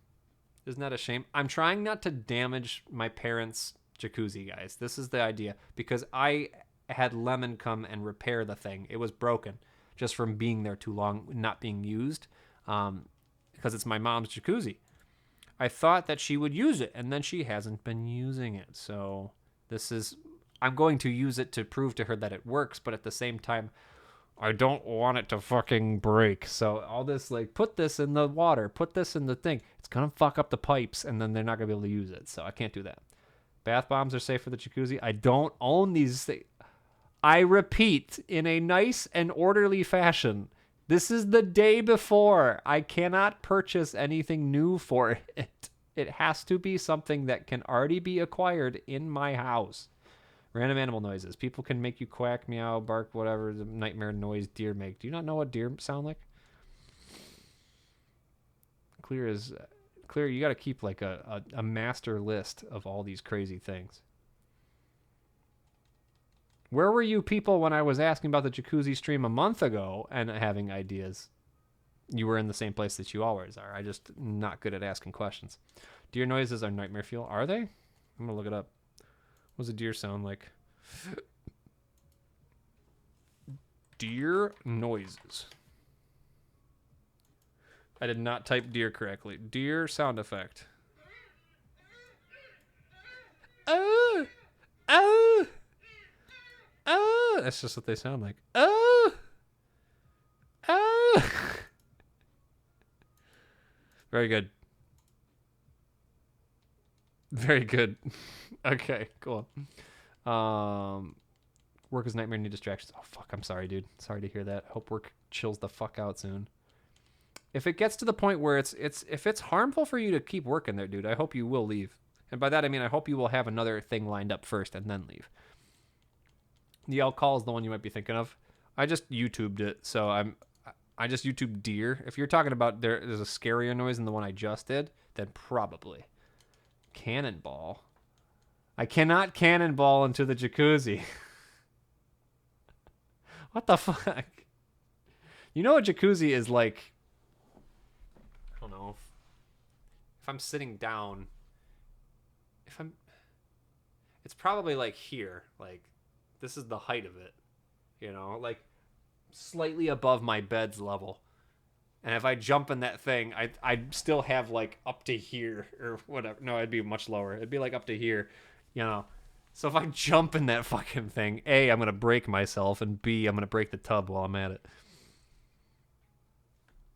Isn't that a shame? I'm trying not to damage my parents' jacuzzi, guys. This is the idea. Because I had Lemon come and repair the thing. It was broken just from being there too long, not being used, because it's my mom's jacuzzi. I thought that she would use it, and then she hasn't been using it. So I'm going to use it to prove to her that it works, but at the same time, I don't want it to fucking break. So all this, like, put this in the water, put this in the thing. It's going to fuck up the pipes, and then they're not going to be able to use it. So I can't do that. Bath bombs are safe for the jacuzzi. I don't own these things. I repeat, in a nice and orderly fashion, this is the day before. I cannot purchase anything new for it. It has to be something that can already be acquired in my house. Random animal noises. People can make you quack, meow, bark, whatever the nightmare noise deer make. Do you not know what deer sound like? Clear, you got to keep like a master list of all these crazy things. Where were you people when I was asking about the jacuzzi stream a month ago and having ideas? You were in the same place that you always are. I just not good at asking questions. Deer noises are nightmare fuel. Are they? I'm going to look it up. What does a deer sound like? Deer noises. I did not type deer correctly. Deer sound effect. Oh! Oh! Oh, that's just what they sound like. Oh, oh. Very good. Very good. Okay, cool. Work is nightmare, need distractions. Oh fuck, I'm sorry, dude. Sorry to hear that. Hope work chills the fuck out soon. If it gets to the point where if it's harmful for you to keep working there, dude, I hope you will leave. And by that I mean I hope you will have another thing lined up first and then leave. The elk call is the one you might be thinking of. I just YouTubed it, so I just YouTubed deer. If you're talking about there's a scarier noise than the one I just did, then probably. Cannonball. I cannot cannonball into the jacuzzi. What the fuck? You know a jacuzzi is like, I don't know. If I'm sitting down, it's probably like here, like this is the height of it, you know, like slightly above my bed's level. And if I jump in that thing, I'd still have like up to here or whatever. No, it'd be much lower. It'd be like up to here, you know. So if I jump in that fucking thing, A, I'm going to break myself, and B, I'm going to break the tub while I'm at it.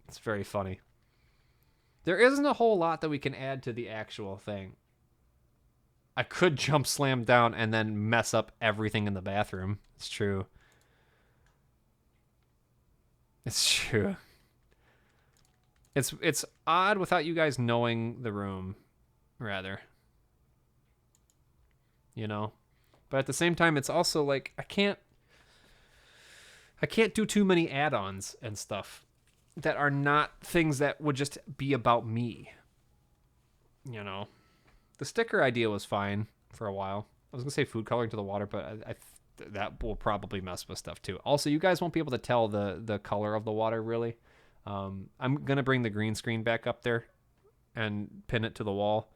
It's very funny. There isn't a whole lot that we can add to the actual thing. I could jump slam down and then mess up everything in the bathroom. It's true. It's true. It's odd without you guys knowing the room, rather. You know? But at the same time, it's also like, I can't do too many add-ons and stuff that are not things that would just be about me. You know? The sticker idea was fine for a while. I was gonna say food coloring to the water, but that will probably mess with stuff too. Also, you guys won't be able to tell the color of the water really. I'm gonna bring the green screen back up there and pin it to the wall.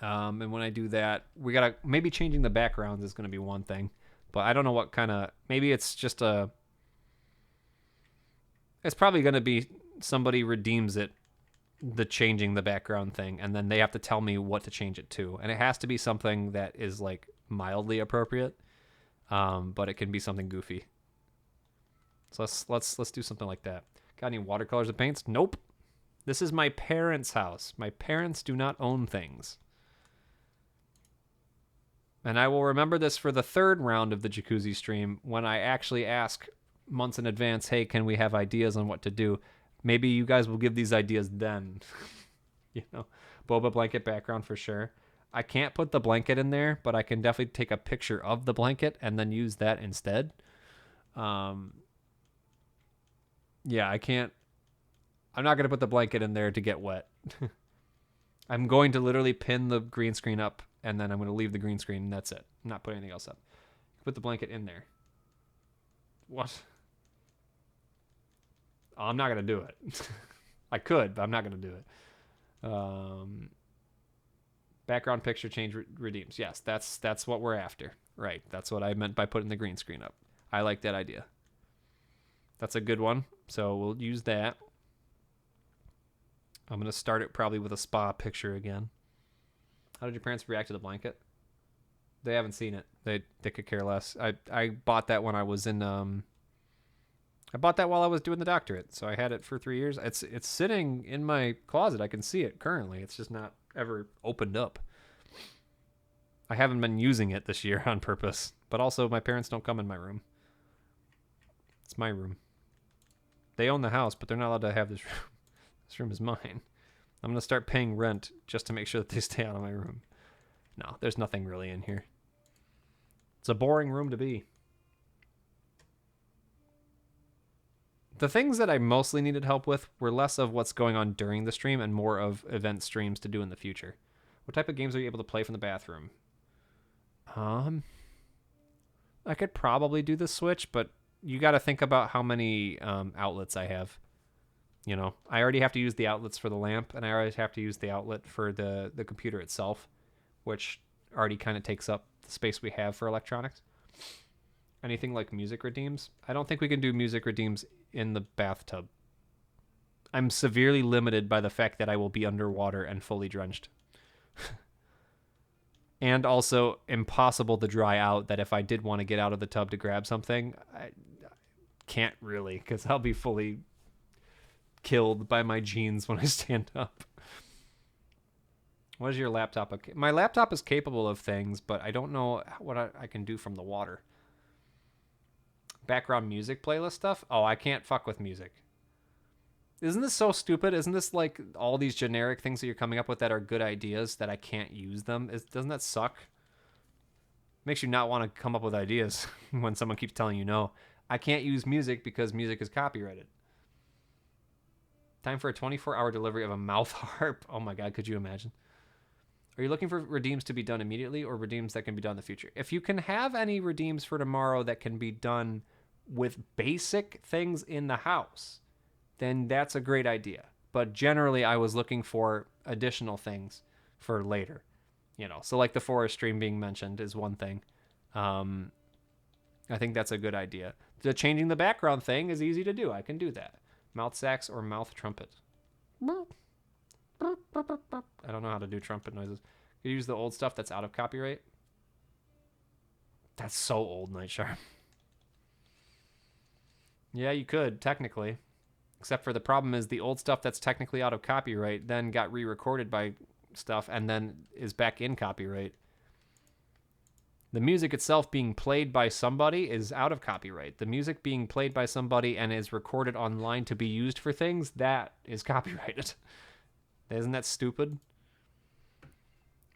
And when I do that, we gotta maybe changing the backgrounds is gonna be one thing, but I don't know what kind of. Maybe it's just a. It's probably gonna be somebody redeems it, the changing the background thing, and then they have to tell me what to change it to, and it has to be something that is like mildly appropriate, but it can be something goofy. So let's do something like that. Got any watercolors and paints? Nope. This is my parents' house. My parents do not own things. And I will remember this for the third round of the jacuzzi stream when I actually ask months in advance, hey, can we have ideas on what to do? Maybe you guys will give these ideas then. You know, boba blanket background for sure. I can't put the blanket in there, but I can definitely take a picture of the blanket and then use that instead. Yeah, I can't. I'm not going to put the blanket in there to get wet. I'm going to literally pin the green screen up, and then I'm going to leave the green screen, and that's it. I'm not putting anything else up. Put the blanket in there. What? Oh, I'm not going to do it. I could, but I'm not going to do it. Background picture change redeems. Yes, that's what we're after. Right, that's what I meant by putting the green screen up. I like that idea. That's a good one. So we'll use that. I'm going to start it probably with a spa picture again. How did your parents react to the blanket? They haven't seen it. They could care less. I bought that when I was in I bought that while I was doing the doctorate, so I had it for 3 years. It's sitting in my closet. I can see it currently. It's just not ever opened up. I haven't been using it this year on purpose, but also my parents don't come in my room. It's my room. They own the house, but they're not allowed to have this room. This room is mine. I'm going to start paying rent just to make sure that they stay out of my room. No, there's nothing really in here. It's a boring room to be. The things that I mostly needed help with were less of what's going on during the stream and more of event streams to do in the future. What type of games are you able to play from the bathroom? I could probably do the Switch, but you got to think about how many outlets I have. You know, I already have to use the outlets for the lamp, and I already have to use the outlet for the computer itself, which already kind of takes up the space we have for electronics. Anything like music redeems? I don't think we can do music redeems in the bathtub. I'm severely limited by the fact that I will be underwater and fully drenched. And also impossible to dry out, that if I did want to get out of the tub to grab something, I can't really, because I'll be fully killed by my jeans when I stand up. What is your laptop? My laptop is capable of things, but I don't know what I can do from the water. Background music playlist stuff? Oh, I can't fuck with music. Isn't this so stupid? Isn't this like all these generic things that you're coming up with that are good ideas that I can't use them? Doesn't that suck? Makes you not want to come up with ideas when someone keeps telling you no. I can't use music because music is copyrighted. Time for a 24-hour delivery of a mouth harp. Oh my god, could you imagine? Are you looking for redeems to be done immediately or redeems that can be done in the future? If you can have any redeems for tomorrow that can be done with basic things in the house, then that's a great idea. But generally, I was looking for additional things for later. You know, so like the forest stream being mentioned is one thing. I think that's a good idea. The changing the background thing is easy to do. I can do that. Mouth sax or mouth trumpet. I don't know how to do trumpet noises. You use the old stuff that's out of copyright. That's so old, Nightsharp. Yeah, you could, technically. Except for the problem is the old stuff that's technically out of copyright then got re-recorded by stuff and then is back in copyright. The music itself being played by somebody is out of copyright. The music being played by somebody and is recorded online to be used for things, that is copyrighted. Isn't that stupid?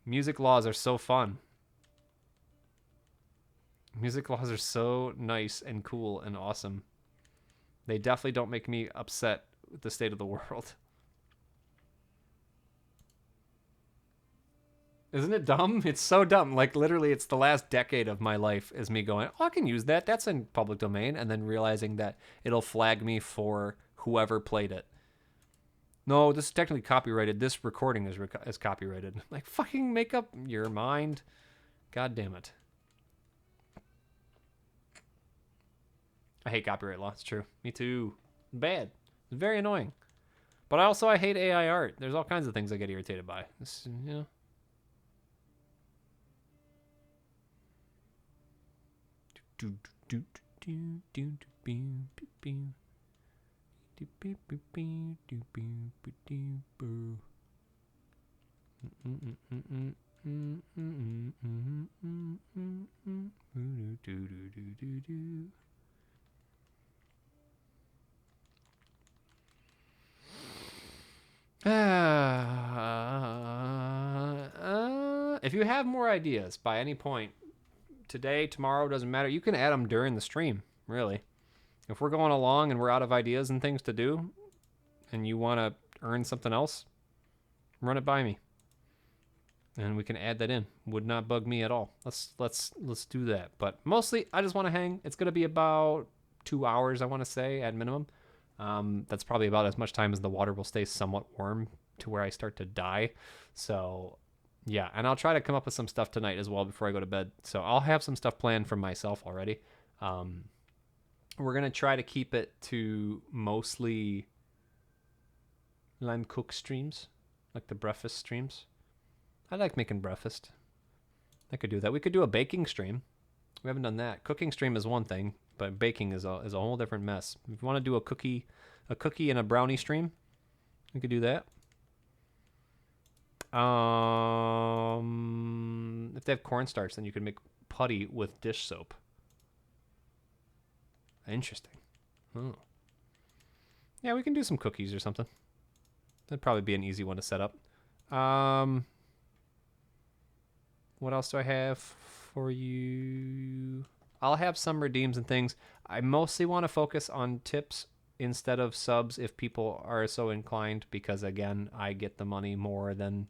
Music laws are so fun. Music laws are so nice and cool and awesome. They definitely don't make me upset with the state of the world. Isn't it dumb? It's so dumb. Like, literally, it's the last decade of my life is me going, oh, I can use that. That's in public domain. And then realizing that it'll flag me for whoever played it. No, this is technically copyrighted. This recording is copyrighted. Like, fucking make up your mind. God damn it. I hate copyright law. It's true. Me too. Bad. It's very annoying. But I hate AI art. There's all kinds of things I get irritated by. This, you know. If you have more ideas by any point, today, tomorrow, doesn't matter. You can add them during the stream, really. If we're going along and we're out of ideas and things to do, and you want to earn something else, run it by me, and we can add that in. Would not bug me at all. Let's do that. But mostly, I just want to hang. It's gonna be about 2 hours, I want to say, at minimum. That's probably about as much time as the water will stay somewhat warm to where I start to die. So yeah, and I'll try to come up with some stuff tonight as well before I go to bed. So I'll have some stuff planned for myself already. We're going to try to keep it to mostly lime cook streams, like the breakfast streams. I like making breakfast. I could do that. We could do a baking stream. We haven't done that. Cooking stream is one thing, but baking is a whole different mess. If you want to do a cookie and a brownie stream, we could do that. If they have cornstarch, then you could make putty with dish soap. Interesting. Oh. Yeah, we can do some cookies or something. That'd probably be an easy one to set up. What else do I have for you? I'll have some redeems and things. I mostly want to focus on tips instead of subs if people are so inclined, because again, I get the money more than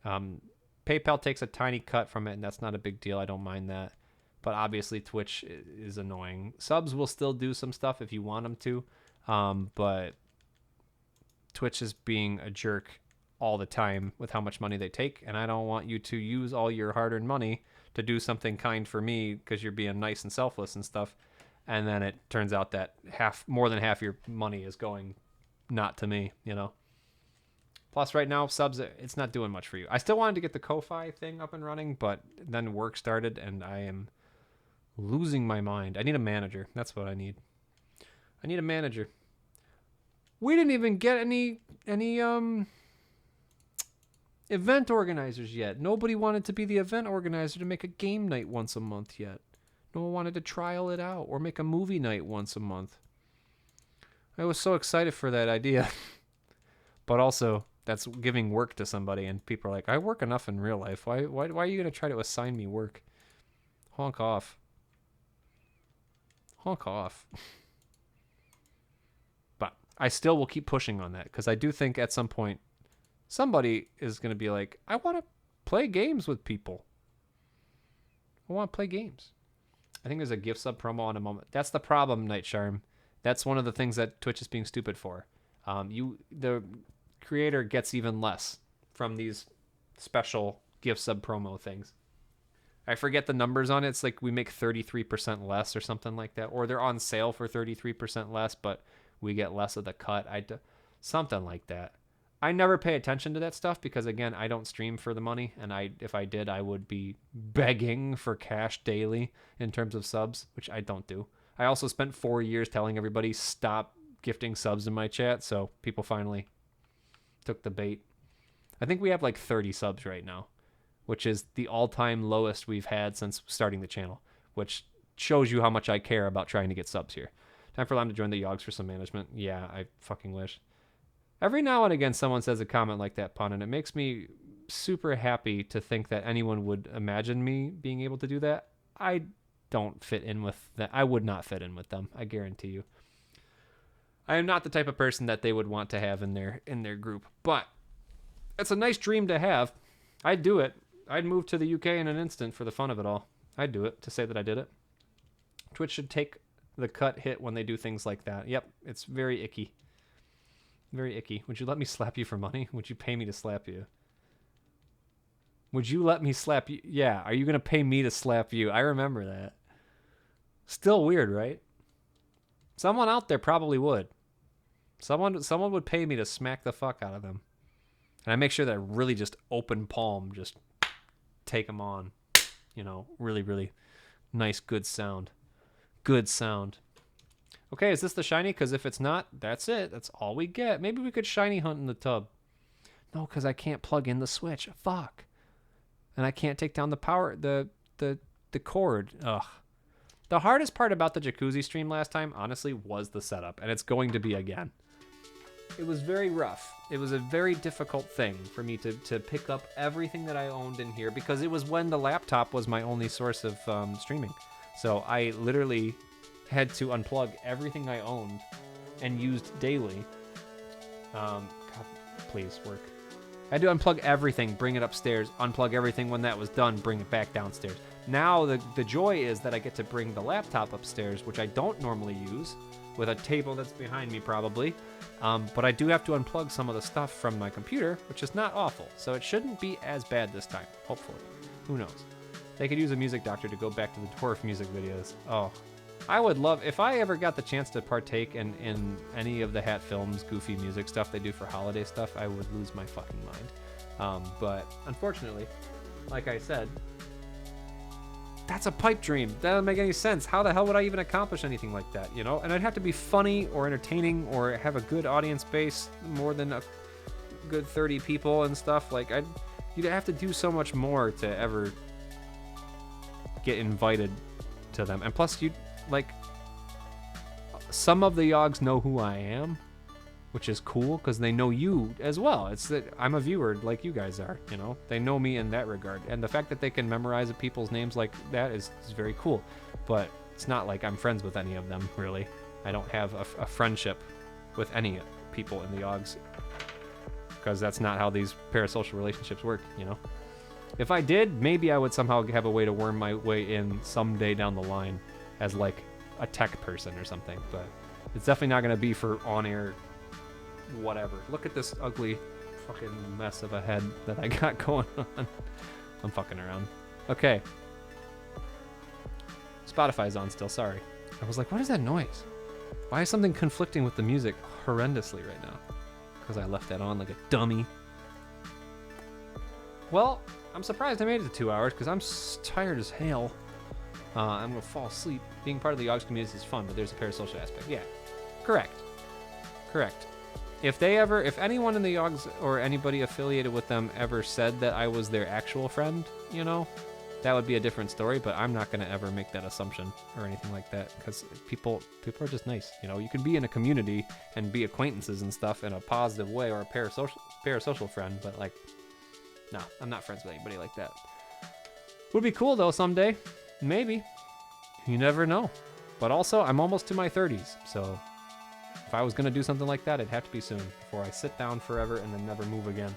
PayPal takes a tiny cut from it, and that's not a big deal. I don't mind that. But obviously Twitch is annoying. Subs will still do some stuff if you want them to, but Twitch is being a jerk all the time with how much money they take, and I don't want you to use all your hard-earned money to do something kind for me because you're being nice and selfless and stuff, and then it turns out that more than half your money is going not to me, you know. Plus, right now, subs, it's not doing much for you. I still wanted to get the Ko-Fi thing up and running, but then work started, and I am losing my mind. I need a manager. That's what I need. I need a manager. We didn't even get any event organizers yet. Nobody wanted to be the event organizer to make a game night once a month yet. No one wanted to trial it out or make a movie night once a month. I was so excited for that idea. But also, that's giving work to somebody, and people are like, I work enough in real life. Why are you going to try to assign me work? Honk off. Honk off. But I still will keep pushing on that, because I do think at some point somebody is going to be like, I want to play games with people. I want to play games. I think there's a gift sub promo in a moment. That's the problem, Night Charm. That's one of the things that Twitch is being stupid for. The creator gets even less from these special gift sub promo things. I forget the numbers on it. It's like we make 33% less or something like that, or they're on sale for 33% less, but we get less of the cut. Something like that. I never pay attention to that stuff because, again, I don't stream for the money, and if I did, I would be begging for cash daily in terms of subs, which I don't do. I also spent 4 years telling everybody stop gifting subs in my chat, so people finally took the bait. I think we have like 30 subs right now, which is the all-time lowest we've had since starting the channel, which shows you how much I care about trying to get subs here. Time for Lime to join the Yogs for some management. Yeah, I fucking wish. Every now and again someone says a comment like that, Pun, and it makes me super happy to think that anyone would imagine me being able to do that. I don't fit in with that. I would not fit in with them, I guarantee you. I am not the type of person that they would want to have in their group, but it's a nice dream to have. I'd do it. I'd move to the UK in an instant for the fun of it all. I'd do it to say that I did it. Twitch should take the cut hit when they do things like that. Yep, it's very icky. Very icky. Would you let me slap you for money? Would you pay me to slap you? Would you let me slap you? Yeah, are you going to pay me to slap you? I remember that. Still weird, right? Someone out there probably would. Someone would pay me to smack the fuck out of them. And I make sure that I really just open palm, just take them on. You know, really, really nice, good sound. Good sound. Okay, is this the shiny? Because if it's not, that's it. That's all we get. Maybe we could shiny hunt in the tub. No, because I can't plug in the switch. Fuck. And I can't take down the power, the cord. Ugh. The hardest part about the jacuzzi stream last time, honestly, was the setup. And it's going to be again. It was very rough. It was a very difficult thing for me to pick up everything that I owned in here. Because it was when the laptop was my only source of streaming. So I literally had to unplug everything I owned and used daily. God, please work. I had to unplug everything, bring it upstairs, unplug everything when that was done, bring it back downstairs. Now the joy is that I get to bring the laptop upstairs, which I don't normally use, with a table that's behind me probably. But I do have to unplug some of the stuff from my computer, which is not awful. So it shouldn't be as bad this time, hopefully. Who knows? They could use a music doctor to go back to the dwarf music videos. Oh, I would love, if I ever got the chance to partake in any of the Hat Films goofy music stuff they do for holiday stuff, I would lose my fucking mind. But unfortunately, like I said, that's a pipe dream. That doesn't make any sense. How the hell would I even accomplish anything like that, you know? And I'd have to be funny or entertaining or have a good audience base, more than a good 30 people and stuff. Like, you'd have to do so much more to ever get invited to them. And plus, like, some of the yogs know who I am, which is cool because they know you as well. It's that I'm a viewer like you guys are, you know? They know me in that regard. And the fact that they can memorize people's names like that is very cool. But it's not like I'm friends with any of them, really. I don't have a friendship with any people in the yogs because that's not how these parasocial relationships work, you know? If I did, maybe I would somehow have a way to worm my way in someday down the line as like a tech person or something, but it's definitely not going to be for on-air whatever. Look at this ugly fucking mess of a head that I got going on. I'm fucking around. Okay. Spotify's on still, sorry. I was like, what is that noise? Why is something conflicting with the music horrendously right now? Because I left that on like a dummy. Well, I'm surprised I made it to 2 hours because I'm tired as hell. I'm gonna fall asleep. Being part of the Yogs community is fun, but there's a parasocial aspect. Yeah, correct. If anyone in the Yogs or anybody affiliated with them ever said that I was their actual friend, you know, that would be a different story. But I'm not gonna ever make that assumption or anything like that because people are just nice. You know, you can be in a community and be acquaintances and stuff in a positive way or a parasocial friend, but like, no, I'm not friends with anybody like that. Would be cool though someday. Maybe. You never know. But also, I'm almost to my 30s, so if I was going to do something like that, it'd have to be soon, before I sit down forever and then never move again.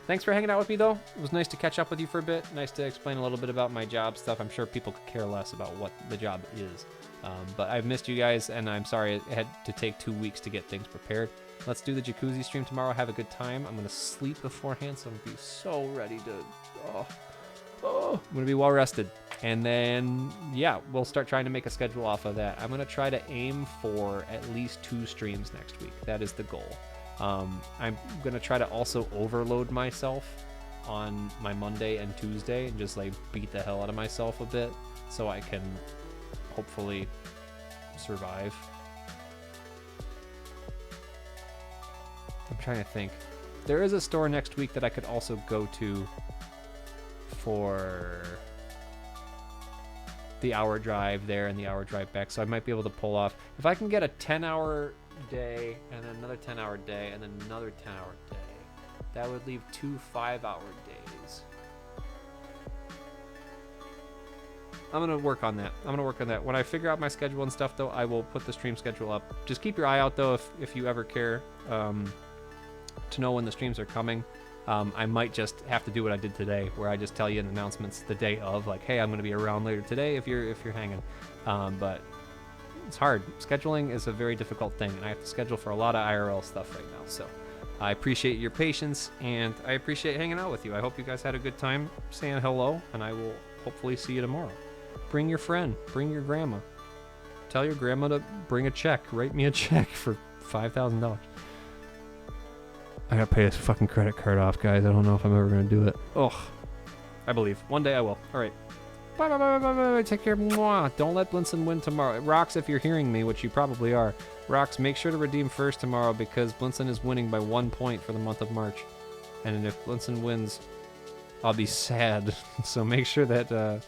Thanks for hanging out with me, though. It was nice to catch up with you for a bit. Nice to explain a little bit about my job stuff. I'm sure people could care less about what the job is. But I've missed you guys, and I'm sorry it had to take 2 weeks to get things prepared. Let's do the jacuzzi stream tomorrow. Have a good time. I'm going to sleep beforehand, so I'm going to be so ready to... I'm going to be well rested. And then, yeah, we'll start trying to make a schedule off of that. I'm going to try to aim for at least 2 streams next week. That is the goal. I'm going to try to also overload myself on my Monday and Tuesday and just like beat the hell out of myself a bit so I can hopefully survive. I'm trying to think. There is a store next week that I could also go to for the hour drive there and the hour drive back, so I might be able to pull off. If I can get a 10-hour day and then another 10-hour day and then another 10-hour day, that would leave 2 5-hour days. I'm going to work on that. When I figure out my schedule and stuff, though, I will put the stream schedule up. Just keep your eye out, though, if you ever care to know when the streams are coming. I might just have to do what I did today, where I just tell you in announcements the day of, like, hey, I'm going to be around later today if you're hanging. But it's hard. Scheduling is a very difficult thing, and I have to schedule for a lot of IRL stuff right now. So I appreciate your patience, and I appreciate hanging out with you. I hope you guys had a good time saying hello, and I will hopefully see you tomorrow. Bring your friend. Bring your grandma. Tell your grandma to bring a check. Write me a check for $5,000. I gotta pay this fucking credit card off, guys. I don't know if I'm ever gonna do it. Ugh. I believe. One day I will. Alright. Bye, bye, bye, bye, bye, bye. Take care. Mwah. Don't let Blinson win tomorrow. Rox, if you're hearing me, which you probably are, Rox, make sure to redeem first tomorrow because Blinson is winning by 1 point for the month of March. And if Blinson wins, I'll be sad. So make sure that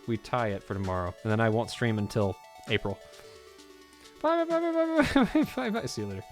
we tie it for tomorrow. And then I won't stream until April. Bye, bye, bye, bye, bye, bye, bye, bye. See you later.